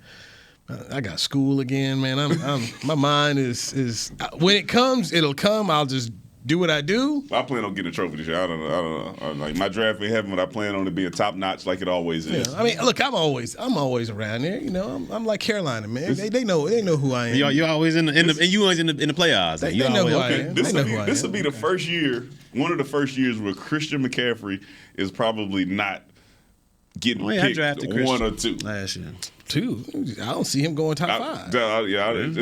I got school again, man. My mind is when it comes, it'll come. I'll just do what I do. I plan on getting a trophy this year. I don't know. Like my draft ain't happening, but I plan on it being top notch like it always is. Yeah, I mean, look, I'm always around there. I'm like Carolina, man. They know who I am. You're always in the playoffs. They know who I am. This will be the first year, one of the first years where Christian McCaffrey is probably not getting picked I drafted 1 or 2 last year. 2. I don't see him going top 5.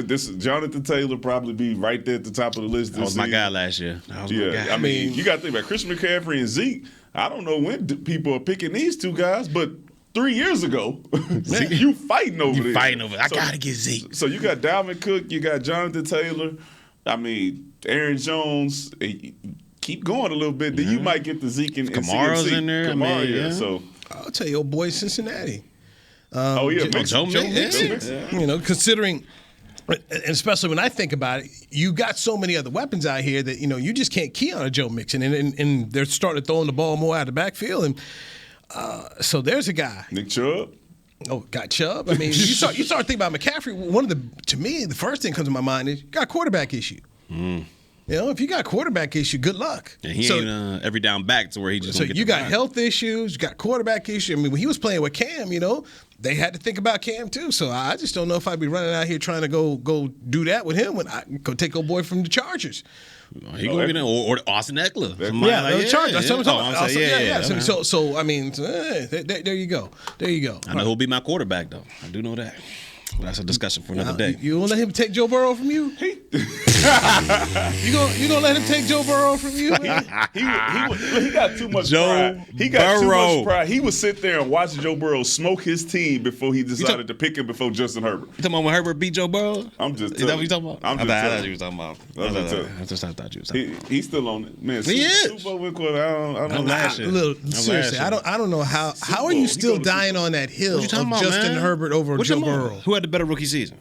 This Jonathan Taylor probably be right there at the top of the list. That was my guy last year. I mean, you got to think about Christian McCaffrey and Zeke. I don't know when people are picking these 2 guys, but 3 years ago, you fighting over this. I got to get Zeke. So you got Dalvin Cook, you got Jonathan Taylor. I mean, Aaron Jones. Keep going a little bit, then you might get the Zeke and Kamara's CMC. in there. Kamara, so I'll tell you, old boy, Cincinnati. Joe Mixon. Mixon. Considering And especially when I think about it, you got so many other weapons out here that, you just can't key on a Joe Mixon. And they're starting to throwing the ball more out of the backfield. And so there's a guy. Nick Chubb. Oh, got Chubb. I mean, you start thinking about McCaffrey. To me, the first thing that comes to my mind is you got a quarterback issue. If you got a quarterback issue, good luck. And he ain't every down back to where he just. So you got health issues, you got quarterback issue. I mean, when he was playing with Cam, they had to think about Cam too. So I just don't know if I'd be running out here trying to go do that with him when I go take old boy from the Chargers. He gonna be there, or Austin Eckler. The Chargers. That's what I'm talking about. Okay. So I mean, there you go. There you go. I know who'll be my quarterback though. I do know that. That's a discussion for another day. You gonna let him take Joe Burrow from you? You gonna let him take Joe Burrow from you? He got too much pride. He got too much pride. He would sit there and watch Joe Burrow smoke his team before he decided to pick him before Justin Herbert. You talking about when Herbert beat Joe Burrow? I'm just Is that what you talking about? I'm just I thought you was talking about. I thought you was talking about. He's still on it, man. He is. Super Bowl quarter. I don't know. Seriously, I don't know how are you still dying on that hill of Justin Herbert over Joe Burrow? Who had the better rookie season?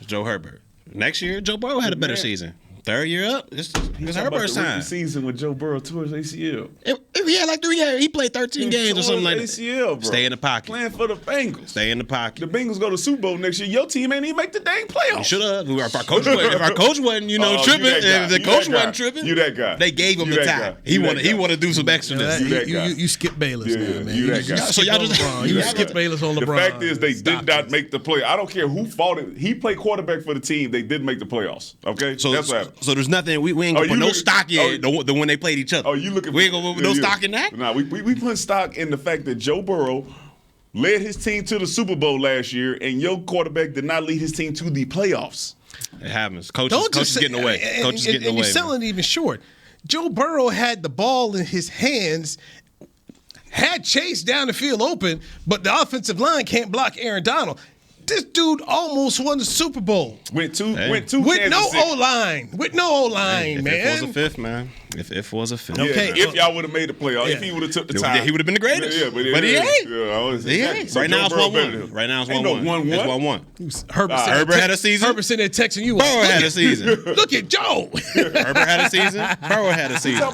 Joe Herbert. Next year, Joe Burrow had a better season. Third year up, it's Herbert's time. Season with Joe Burrow towards ACL. He had like 3 years. He played 13 games or something like that. ACL, bro. Stay in the pocket. Playing for the Bengals. Stay in the pocket. The Bengals go to Super Bowl next year. Your team ain't even make the dang playoffs. You should have. If our coach wasn't, tripping, if the coach wasn't tripping, you that guy. They gave him the time. He want to do some extraness. You skip Bayless, man. You that guy. So y'all just you skip Bayless on LeBron. The fact is, they did not make the play. I don't care who fought it. He played quarterback for the team. They didn't make the playoffs. Okay, so that's what happened. So there's nothing. We ain't gonna put no stock in the when they played each other. Oh, you looking? We ain't gonna put no stock in that. Nah, we put stock in the fact that Joe Burrow led his team to the Super Bowl last year, and your quarterback did not lead his team to the playoffs. It happens. Coaches getting away. Coaches getting away. And you're selling it even short. Joe Burrow had the ball in his hands, had Chase down the field open, but the offensive line can't block Aaron Donald. This dude almost won the Super Bowl. Went two with no O-line. With no O-line, man. If it was a fifth, man. If it was a fifth. Yeah, okay. If y'all would have made the playoffs, if he would have took the time. He would have been the greatest. Yeah, but he ain't. He ain't. So right now it's 1-1. Right now it's 1-1. It's 1-1. Herbert had a season. Herbert sitting there texting you. Burrow had a season. Look at Joe. Herbert had a season. Burrow had a season.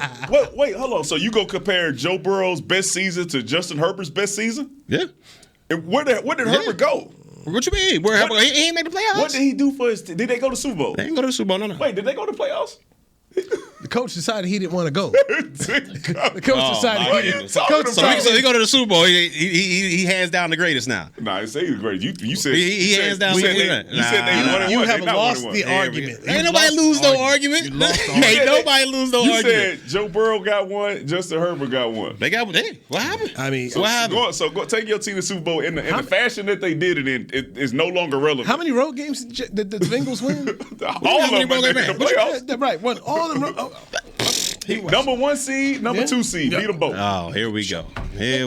Wait, hold on. So you go compare Joe Burrow's best season to Justin Herbert's best season? Yeah. And where did Herbert go? What you mean? He ain't make the playoffs? What did he do for his team? Did they go to Super Bowl? They didn't go to the Super Bowl, no. Wait, did they go to playoffs? The coach decided he didn't want to go. The coach decided he didn't. So he go to the Super Bowl. He hands down the greatest now. Nah, I say he's great. You said he hands down. You said they you have lost the argument. Ain't nobody lose no argument. Ain't nobody lose no argument. You said Joe Burrow got one. Justin Herbert got one. They got one. What happened? I mean, what happened? So go take your team to the Super Bowl in the fashion that they did it in. It is no longer relevant. How many road games did the Bengals win? All of them in the playoffs. Right, won all of them. Number 1 seed, number 2 seed, beat them both. Oh, here we go. They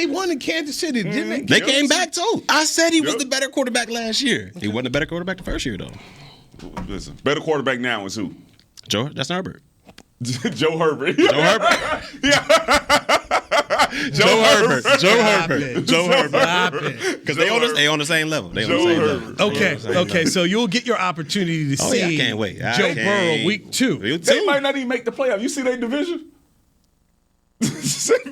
won in Kansas City, didn't they? They came back too. I said he was the better quarterback last year. He wasn't the better quarterback the first year though. Listen, better quarterback now is who? Justin Herbert. Joe Herbert. Joe Herbert. Joe Herbert. Because they on the same level. Okay. So you'll get your opportunity to see. I can't wait. Joe Burrow week 2. They might not even make the playoffs. You see their division?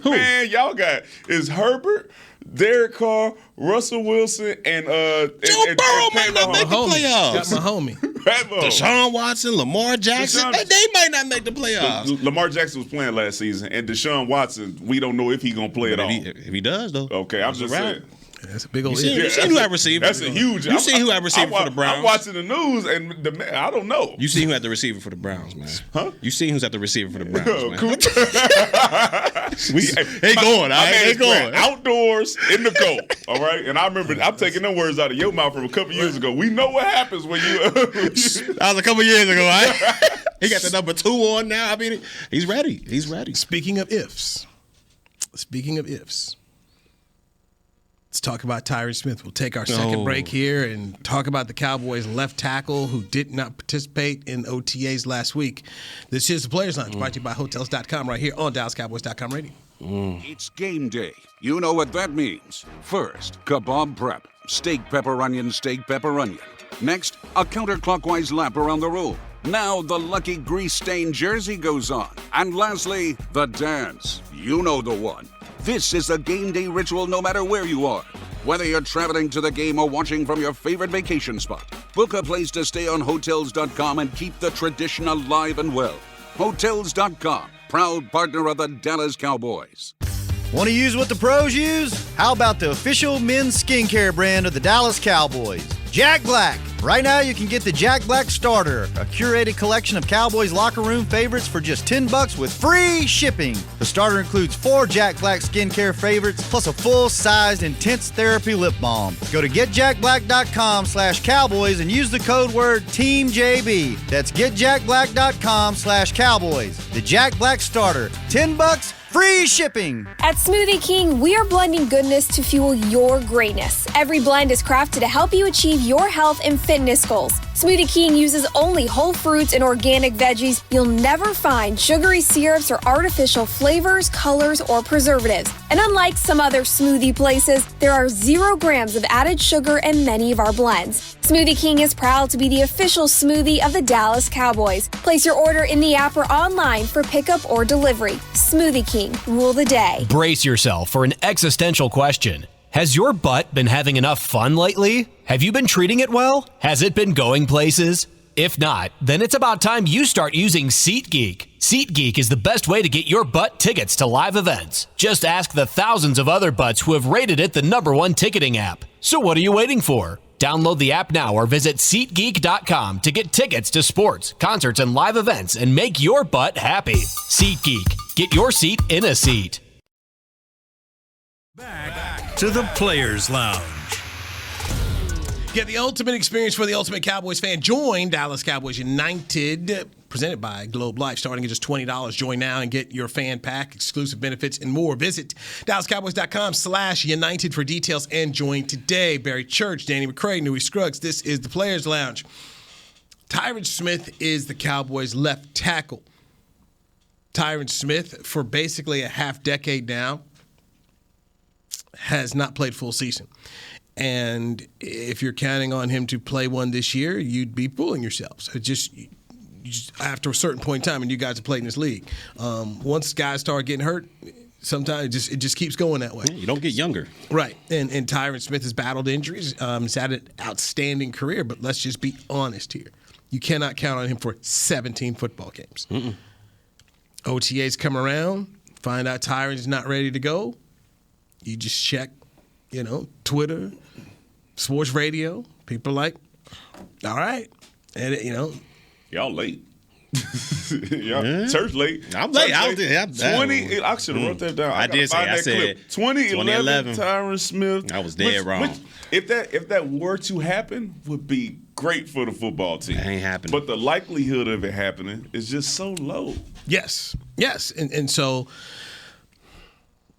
Man, y'all got is Herbert, Derek Carr, Russell Wilson, and Joe Burrow might not make the playoffs. Got my homie. Deshaun Watson, Lamar Jackson, they might not make the playoffs. Lamar Jackson was playing last season, and Deshaun Watson, we don't know if he's gonna play at all. If he does, though. Okay, I'm just saying. That's a big old. You see who had receiver? That's a huge. You see who had receiver for the Browns? I'm watching the news, and I don't know. You see who had the receiver for the Browns, man? Huh? You see who's at the receiver for the Browns, man? They going. They going outdoors in the cold. All right, and I remember I'm taking them words out of your mouth from a couple years ago. We know what happens when you. That was a couple years ago, right? He got the number 2 on now. I mean, he's ready. He's ready. Speaking of ifs. Let's talk about Tyron Smith. We'll take our second break here and talk about the Cowboys left tackle who did not participate in OTAs last week. This is the Players Lounge, brought to you by Hotels.com right here on DallasCowboys.com radio. It's game day. You know what that means. First, kebab prep. Steak, pepper, onion, steak, pepper, onion. Next, a counterclockwise lap around the room. Now the lucky grease-stained jersey goes on. And lastly, the dance. You know the one. This is a game day ritual no matter where you are. Whether you're traveling to the game or watching from your favorite vacation spot, book a place to stay on Hotels.com and keep the tradition alive and well. Hotels.com, proud partner of the Dallas Cowboys. Want to use what the pros use? How about the official men's skincare brand of the Dallas Cowboys? Jack Black. Right now you can get the Jack Black Starter, a curated collection of Cowboys locker room favorites for just $10 with free shipping. The starter includes 4 Jack Black skincare favorites plus a full-sized intense therapy lip balm. Go to getjackblack.com/Cowboys and use the code word TEAMJB. That's getjackblack.com/Cowboys. The Jack Black Starter, $10, free shipping. At Smoothie King, we are blending goodness to fuel your greatness. Every blend is crafted to help you achieve your health and fitness goals. Smoothie King uses only whole fruits and organic veggies. You'll never find sugary syrups or artificial flavors, colors, or preservatives. And unlike some other smoothie places, there are 0 grams of added sugar in many of our blends. Smoothie King is proud to be the official smoothie of the Dallas Cowboys. Place your order in the app or online for pickup or delivery. Smoothie King, rule the day. Brace yourself for an existential question. Has your butt been having enough fun lately? Have you been treating it well? Has it been going places? If not, then it's about time you start using SeatGeek. SeatGeek is the best way to get your butt tickets to live events. Just ask the thousands of other butts who have rated it the #1 ticketing app. So what are you waiting for? Download the app now or visit SeatGeek.com to get tickets to sports, concerts, and live events and make your butt happy. SeatGeek. Get your seat in a seat. Back to the Players Lounge. Get the ultimate experience for the ultimate Cowboys fan. Join Dallas Cowboys United, presented by Globe Life, starting at just $20. Join now and get your fan pack, exclusive benefits, and more. Visit DallasCowboys.com/United for details and join today. Barry Church, Danny McCray, Newey Scruggs. This is the Players Lounge. Tyron Smith is the Cowboys' left tackle. Tyron Smith, for basically a half decade now, has not played full season. And if you're counting on him to play one this year, you'd be fooling yourselves. It just after a certain point in time, and you guys have played in this league, once guys start getting hurt, sometimes it just keeps going that way. You don't get younger. Right. And Tyron Smith has battled injuries. He's had an outstanding career, but let's just be honest here. You cannot count on him for 17 football games. OTAs come around, find out Tyron's not ready to go. You just check, Twitter, sports radio. People are like, all right. And, y'all late. Church late. I'm late. I should have wrote that down. I did say, I said 2011, Tyron Smith. I was dead wrong. If that were to happen, would be great for the football team. It ain't happening. But the likelihood of it happening is just so low. Yes. And so,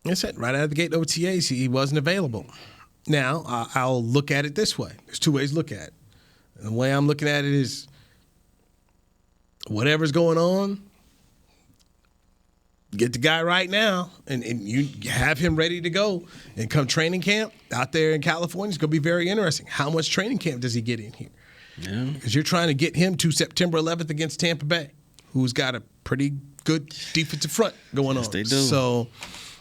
like I said, right out of the gate, OTAs, he wasn't available. Now, I'll look at it this way. There's 2 ways to look at it. And the way I'm looking at it is whatever's going on, get the guy right now, and you have him ready to go. And come training camp out there in California, it's going to be very interesting. How much training camp does he get in here? Yeah. Because you're trying to get him to September 11th against Tampa Bay, who's got a pretty good defensive front going on. They do. So,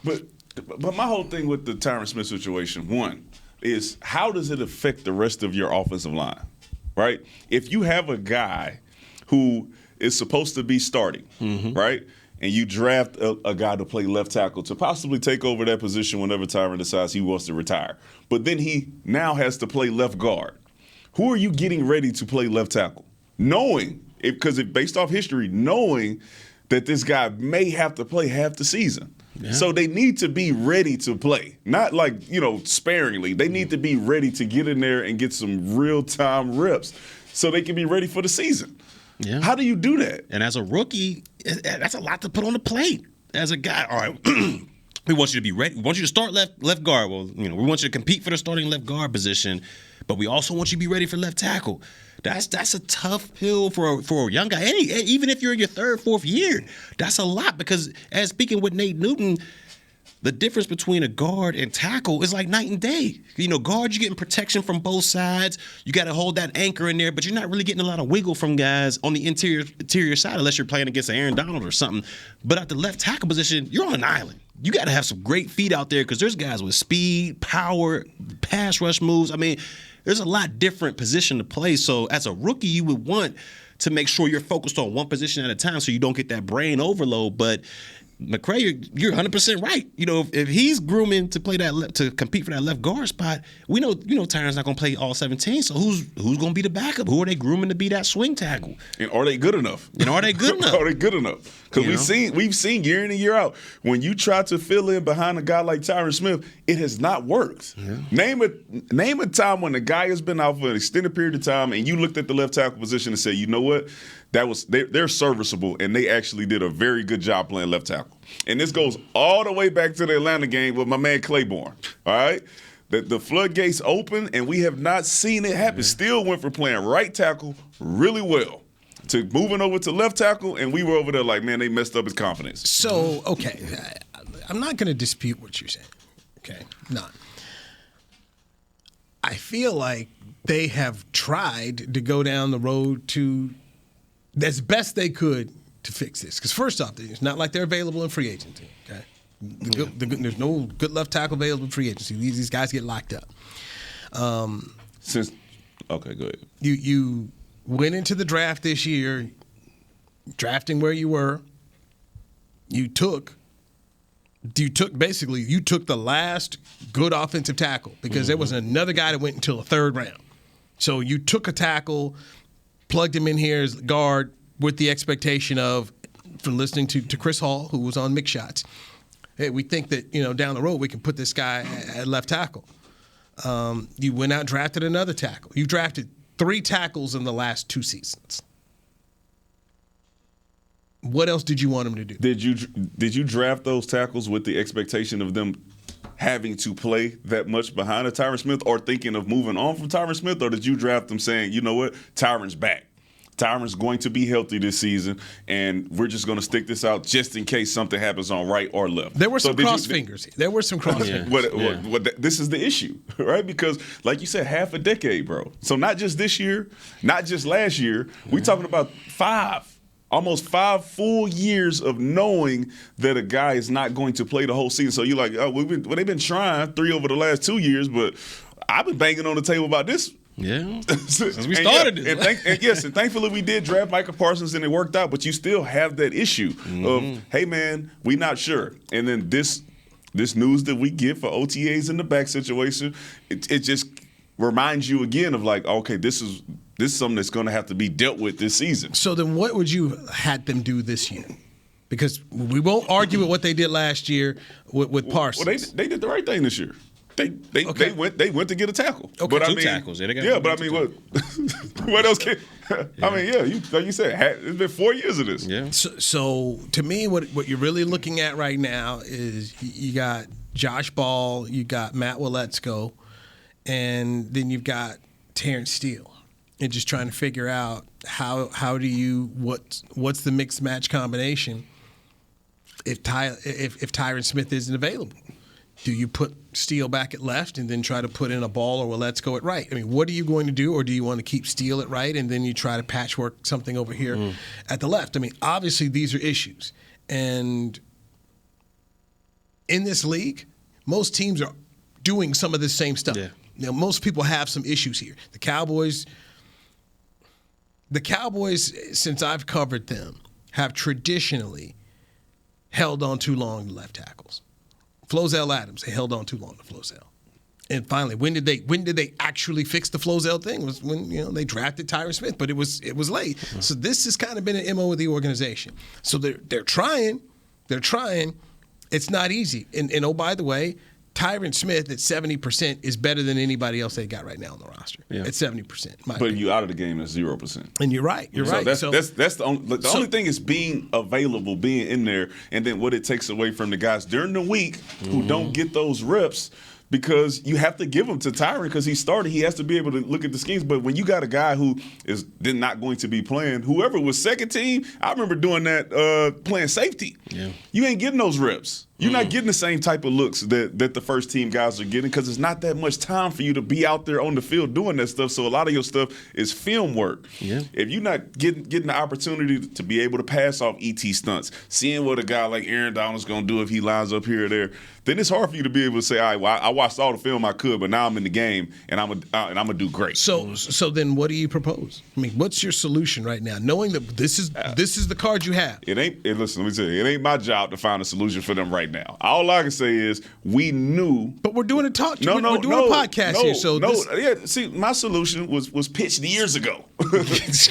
but my whole thing with the Tyron Smith situation, one, is how does it affect the rest of your offensive line, right? If you have a guy who is supposed to be starting, right, and you draft a guy to play left tackle to possibly take over that position whenever Tyron decides he wants to retire, but then he now has to play left guard, who are you getting ready to play left tackle? Because based off history, knowing that this guy may have to play half the season. Yeah. So they need to be ready to play, not sparingly. They need to be ready to get in there and get some real-time reps so they can be ready for the season. Yeah. How do you do that? And as a rookie, that's a lot to put on the plate. As a guy, all right, we want you to be ready. We want you to start left guard. Well, we want you to compete for the starting left guard position, but we also want you to be ready for left tackle. That's a tough pill for a young guy. Even if you're in your 3rd, 4th year, that's a lot because as speaking with Nate Newton, the difference between a guard and tackle is like night and day. You know, guard, you're getting protection from both sides. You got to hold that anchor in there, but you're not really getting a lot of wiggle from guys on the interior side unless you're playing against Aaron Donald or something. But at the left tackle position, you're on an island. You got to have some great feet out there because there's guys with speed, power, pass rush moves. I mean, there's a lot different position to play. So as a rookie, you would want to make sure you're focused on one position at a time so you don't get that brain overload. But McCray, you're 100% right. You know, if he's grooming to play that to compete for that left guard spot, we know Tyron's not going to play all 17. So who's going to be the backup? Who are they grooming to be that swing tackle? And are they good enough? Are they good enough? Because we've seen year in and year out when you try to fill in behind a guy like Tyron Smith, it has not worked. Yeah. Name a time when the guy has been out for an extended period of time and you looked at the left tackle position and said, you know what? They're serviceable, and they actually did a very good job playing left tackle. And this goes all the way back to the Atlanta game with my man Claiborne. All right, the floodgates open, and we have not seen it happen. Still went from playing right tackle really well to moving over to left tackle, and we were over there like, man, they messed up his confidence. So okay, I'm not going to dispute what you're saying. Okay, not. I feel like they have tried to go down the road to as best they could to fix this. Because first off, it's not like they're available in free agency. Okay, there's no good left tackle available in free agency. These guys get locked up. Okay, go ahead. You went into the draft this year, drafting where you were. You took the last good offensive tackle because there was another guy that went until the third round. So you took a tackle, plugged him in here as guard with the expectation of, from listening to Chris Hall, who was on Mix Shots, hey, we think that, down the road we can put this guy at left tackle. You went out and drafted another tackle. You drafted 3 tackles in the last 2 seasons. What else did you want him to do? Did you draft those tackles with the expectation of them having to play that much behind a Tyron Smith or thinking of moving on from Tyron Smith, or did you draft them saying, you know what, Tyron's back. Tyron's going to be healthy this season, and we're just going to stick this out just in case something happens on right or left. There were some cross fingers. There were some cross fingers. This is the issue, right? Because, like you said, half a decade, bro. So not just this year, not just last year. We're talking about almost 5 full years of knowing that a guy is not going to play the whole season. So you're like, they've been trying 3 over the last 2 years, but I've been banging on the table about this. Yeah, since we started this. And thankfully we did draft Micah Parsons and it worked out, but you still have that issue of, hey, man, we not sure. And then this news that we get for OTAs in the back situation, it just reminds you again of like, okay, this is something that's going to have to be dealt with this season. So then what would you had them do this year? Because we won't argue with what they did last year with Parsons. Well, they did the right thing this year. They went to get a tackle. Okay, but 2 tackles. What else can? Like you said, it's been 4 years of this. Yeah. So to me, what you're really looking at right now is you got Josh Ball, you got Matt Waletzko, and then you've got Terrence Steele, and just trying to figure out how do you what's the mixed match combination if Tyron Smith isn't available. Do you put Steele back at left and then try to put in a Ball or let's go at right? I mean, what are you going to do? Or do you want to keep Steele at right and then you try to patchwork something over here at the left? I mean, obviously these are issues. And in this league, most teams are doing some of this same stuff. Yeah. Most people have some issues here. The Cowboys, since I've covered them, have traditionally held on too long to left tackles. Flozell Adams, they held on too long to Flozell. And finally, when did they actually fix the Flozell thing? Was when they drafted Tyron Smith, but it was late. Mm-hmm. So this has kind of been an MO with the organization. So they're trying. It's not easy. And oh, by the way, Tyron Smith at 70% is better than anybody else they got right now on the roster. Yeah. At 70%. But you out of the game at 0%. And you're right. You're right. That's the only thing is being available, being in there, and then what it takes away from the guys during the week who don't get those reps. Because you have to give them to Tyron because he started. He has to be able to look at the schemes. But when you got a guy who is then not going to be playing, whoever was second team, I remember doing that playing safety. Yeah. You ain't getting those reps. You're not getting the same type of looks that the first team guys are getting because it's not that much time for you to be out there on the field doing that stuff. So a lot of your stuff is film work. Yeah. If you're not getting the opportunity to be able to pass off ET stunts, seeing what a guy like Aaron Donald's going to do if he lines up here or there, then it's hard for you to be able to say, all right, well, I watched all the film I could, but now I'm in the game and I'm gonna do great. So then what do you propose? I mean, what's your solution right now, knowing that this is the card you have? Listen, let me tell you, it ain't my job to find a solution for them right now. All I can say is we knew. But we're doing a talk. We're doing a podcast here. So see, my solution was pitched years ago.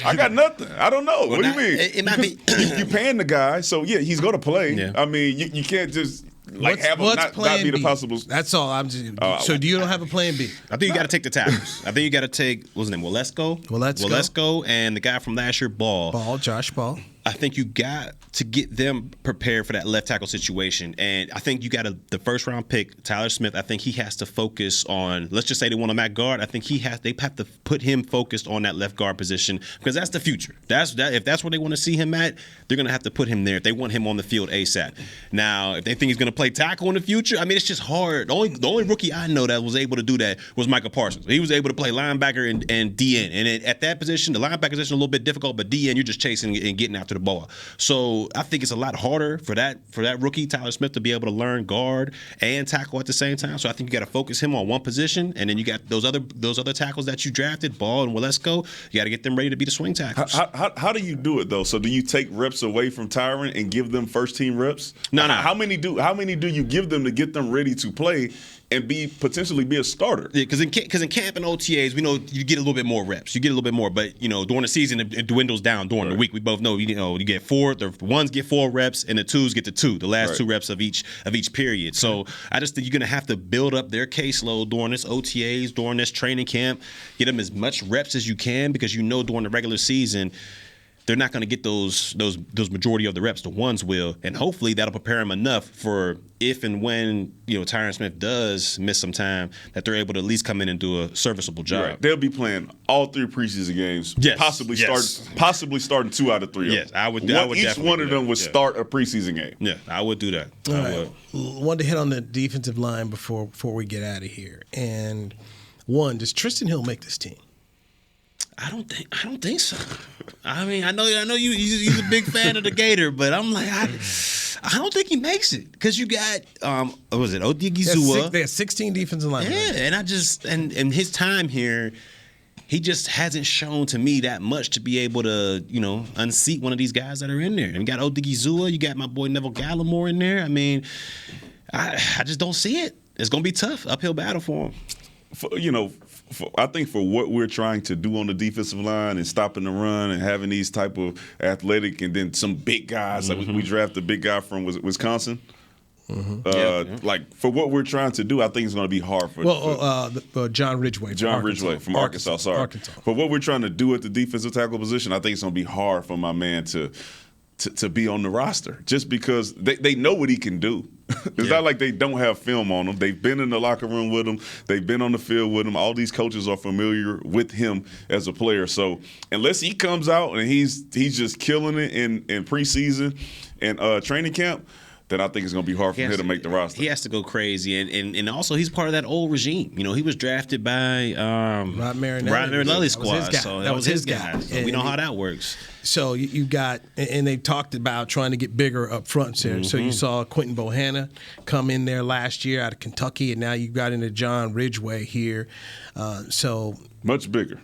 I got nothing. I don't know. What do you mean? It might be. You're paying the guy, so yeah, he's going to play. Yeah. I mean, you can't just. Like have him not be the possible. That's all. I'm just. So do you don't have a plan B? I think you got to take the tackles. I think you got to take what's his name, Waletzko, and the guy from last year, Josh Ball. I think you got to get them prepared for that left tackle situation. And I think you got the first round pick, Tyler Smith. I think he has to focus on, let's just say they want him at guard. I think they have to put him focused on that left guard position because that's the future. If that's where they want to see him at, they're going to have to put him there if they want him on the field ASAP. Now, if they think he's going to play tackle in the future, I mean, it's just hard. The only rookie I know that was able to do that was Micah Parsons. He was able to play linebacker and DN. And at that position, the linebacker position a little bit difficult, but DN, you're just chasing and getting after the ball. So I think it's a lot harder for that rookie, Tyler Smith, to be able to learn guard and tackle at the same time. So I think you got to focus him on one position, and then you got those other tackles that you drafted, Ball and Waletzko. You got to get them ready to be the swing tackles. How do you do it though? So do you take reps away from Tyron and give them first team reps? No. How many do you give them to get them ready to play and potentially be a starter? Yeah, because in camp and OTAs, we know you get a little bit more reps. You get a little bit more, but during the season it dwindles down during the week. We both know you get 4. The ones get 4 reps and the 2s get the 2. The last 2 reps of each period. So I just think you're gonna have to build up their caseload during this OTAs, during this training camp. Get them as much reps as you can because during the regular season they're not going to get those majority of the reps. The ones will, and hopefully that'll prepare them enough for if and when Tyron Smith does miss some time, that they're able to at least come in and do a serviceable job. Right. They'll be playing all 3 preseason games. Yes. Possibly starting 2 out of 3. Yes, I would. Each one of them would start a preseason game. Yeah, I would do that. Wanted to hit on the defensive line before we get out of here. And one, does Trysten Hill make this team? I don't think so. I mean, I know he's a big fan of the Gator, but I'm like, I don't think he makes it because you got what was it, Odigizua? They have 16 defensive linemen. Yeah, and his time here, he just hasn't shown to me that much to be able to unseat one of these guys that are in there. And you got Odigizua, you got my boy Neville Gallimore in there. I mean, I just don't see it. It's gonna be tough, uphill battle for him. I think for what we're trying to do on the defensive line and stopping the run and having these type of athletic and then some big guys, like we drafted a big guy from Wisconsin. Like for what we're trying to do, I think it's going to be hard for John Ridgeway. From Arkansas. Sorry. For what we're trying to do at the defensive tackle position, I think it's going to be hard for my man to be on the roster just because they know what he can do. It's not like they don't have film on him. They've been in the locker room with him. They've been on the field with him. All these coaches are familiar with him as a player. So unless he comes out and he's just killing it in preseason and training camp, then I think it's going to be hard for him to make the roster. He has to go crazy. And also he's part of that old regime. He was drafted by Rod Marinelli's squad. That was his guy. So we know how that works. So you got, and they talked about trying to get bigger up front there. Mm-hmm. So you saw Quentin Bohanna come in there last year out of Kentucky, and now you got into John Ridgeway here. So much bigger.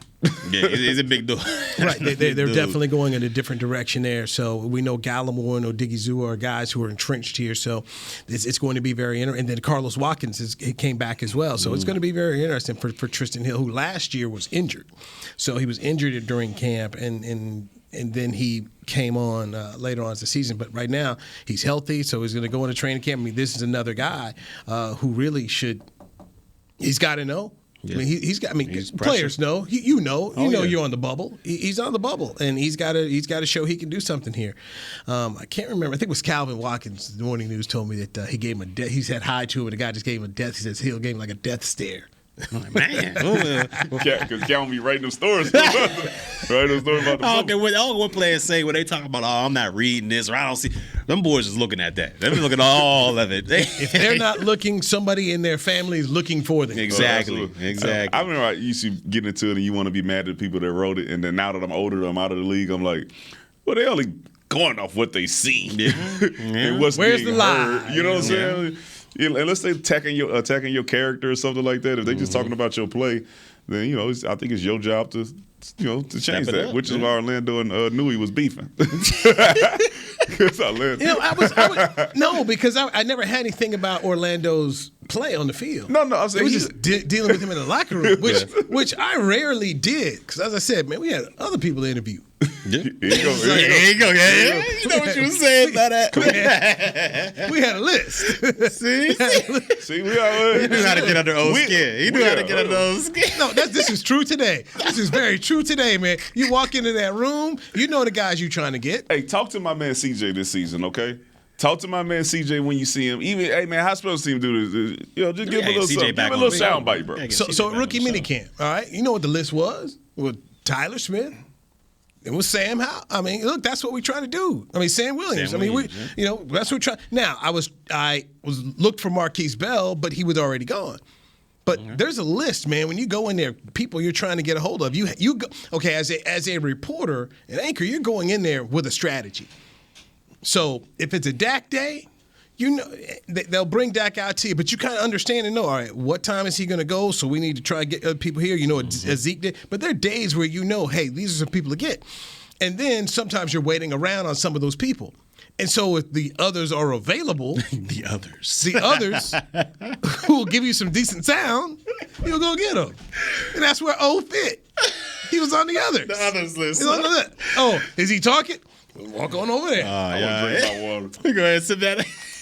Yeah, he's a big dude. Right, they're definitely going in a different direction there. So we know Gallimore and Odigizua are guys who are entrenched here. So it's going to be very interesting. And then Carlos Watkins came back as well. So it's going to be very interesting for Trysten Hill, who last year was injured. So he was injured during camp, and then he came on later on as the season. But right now he's healthy, so he's going to go into training camp. I mean, this is another guy who really should. He's got to know. Yeah. I mean, he's got. I mean, players know. You're on the bubble. He's on the bubble, and he's got to show he can do something here. I can't remember. I think it was Calvin Watkins. The Morning News told me that he gave him he said hi to him, and the guy just gave him a death. He says Hill gave him like a death stare. Man, because Cal be writing them stories. Writing them stories about the I don't care what players say when they talk about, I'm not reading this or I don't see. Them boys is looking at that. They're looking at all of it. If they're not looking, somebody in their family is looking for them. Exactly. I remember I used to get into it and you want to be mad at the people that wrote it. And then now that I'm older, I'm out of the league, I'm like, well, they only going off what they see. And what's Where's being the lie? heard. You know what I'm saying? Unless they're attacking your character or something like that, if they're just talking about your play, then, you know, I think it's your job to change that, which is why Orlando and Newey was beefing. Because I never had anything about Orlando's play on the field. No, I'm saying it was just dealing with him in the locker room, which I rarely did. Because as I said, man, we had other people to interview. There you go. Yeah. You know what you were saying about that. We had a list. See, we are. He knew how to get under old skin. No, this is true today. This is very true today, man. You walk into that room, you know the guys you trying to get. Hey, talk to my man CJ this season, okay? Talk to my man CJ when you see him. Even, hey man, how supposed to see him do this? You know, just give him a little something. Give him a little soundbite, bro. So rookie minicamp, all right? You know what the list was? With Tyler Smith. It was Sam Howell. I mean, look, that's what we're trying to do. I mean, Sam Williams. That's what we're trying. Now, I was looked for Marquise Bell, but he was already gone. But there's a list, man. When you go in there, people you're trying to get a hold of. You go, okay, as a reporter, an anchor, you're going in there with a strategy. So if it's a Dak day, you know they'll bring Dak out to you, but you kind of understand and know, all right, what time is he going to go? So we need to try to get other people here. You know, a Zeke day. But there are days where you know, hey, these are some people to get. And then sometimes you're waiting around on some of those people. And so if the others are available, the others who will give you some decent sound, you'll go get them. And that's where O fit. He was on the others. The others list. He's on the list. Oh, is he talking? Walk on over there. I want to drink my water. Go ahead and sit down.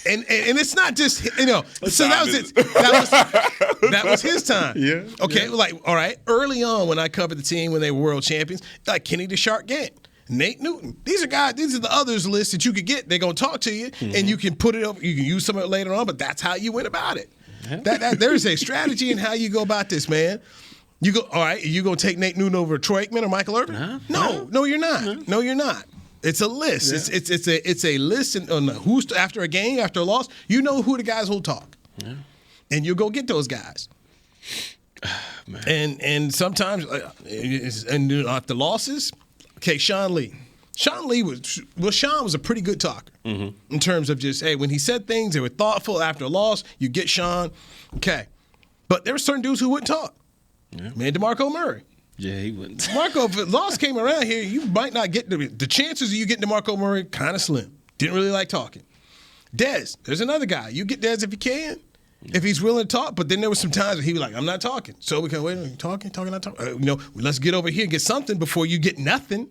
And it's not just, you know, so that was it. That was his time. Yeah. Okay, like, all right, early on when I covered the team when they were world champions, like Kenny the Shark Gant, Nate Newton. These are the others list that you could get. They're going to talk to you, and you can put it up. You can use some of it later on, but that's how you went about it. There's a strategy in how you go about this, man. You go, all right, you going to take Nate Newton over Troy Aikman or Michael Irvin? No, you're not. No, you're not. It's a list. Yeah. It's a list on who's after a game, after a loss. You know who the guys will talk, and you go get those guys. And sometimes after losses, okay, Sean Lee. Sean was a pretty good talker in terms of just, hey, when he said things, they were thoughtful. After a loss, you get Sean, okay. But there were certain dudes who wouldn't talk. Yeah. Man, DeMarco Murray. Yeah, he wouldn't. Marco, if loss came around here, you might not get the chances of you getting DeMarco Murray kind of slim. Didn't really like talking. Dez, there's another guy. You get Dez if you can, if he's willing to talk. But then there was some times where he was like, I'm not talking. So we can wait a minute, talking, not talking. Let's get over here and get something before you get nothing.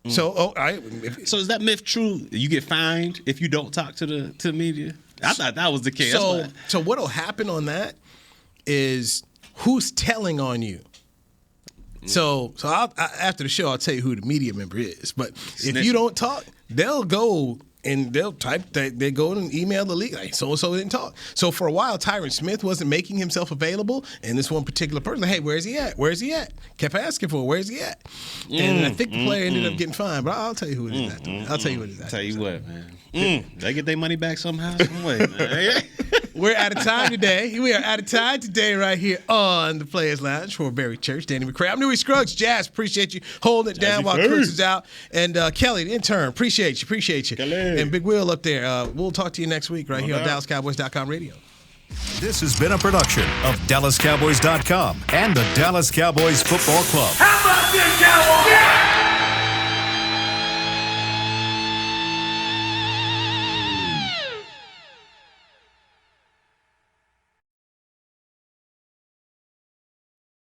So, all right. So is that myth true? You get fined if you don't talk to the media? I thought that was the case. So what'll happen on that is who's telling on you. So after the show, I'll tell you who the media member is. But if you don't talk, they'll go and they'll type that they go and email the league like so-and-so didn't talk. So for a while, Tyron Smith wasn't making himself available, and this one particular person, hey, where's he at? Where's he at? Kept asking for where's he at? And I think the player ended up getting fined, but I'll tell you who it is. I'll tell you who it is. Tell you what, man. They get their money back somehow, some way. We're out of time today. We are out of time today right here on the Players Lounge for Barry Church, Danny McCray. I'm Newey Scruggs. Jazz, appreciate you holding it down while Chris is out. And Kelly, the intern, appreciate you. Kelly. And Big Will up there. We'll talk to you next week right here on DallasCowboys.com radio. This has been a production of DallasCowboys.com and the Dallas Cowboys Football Club. How about this, Cowboys? Yeah!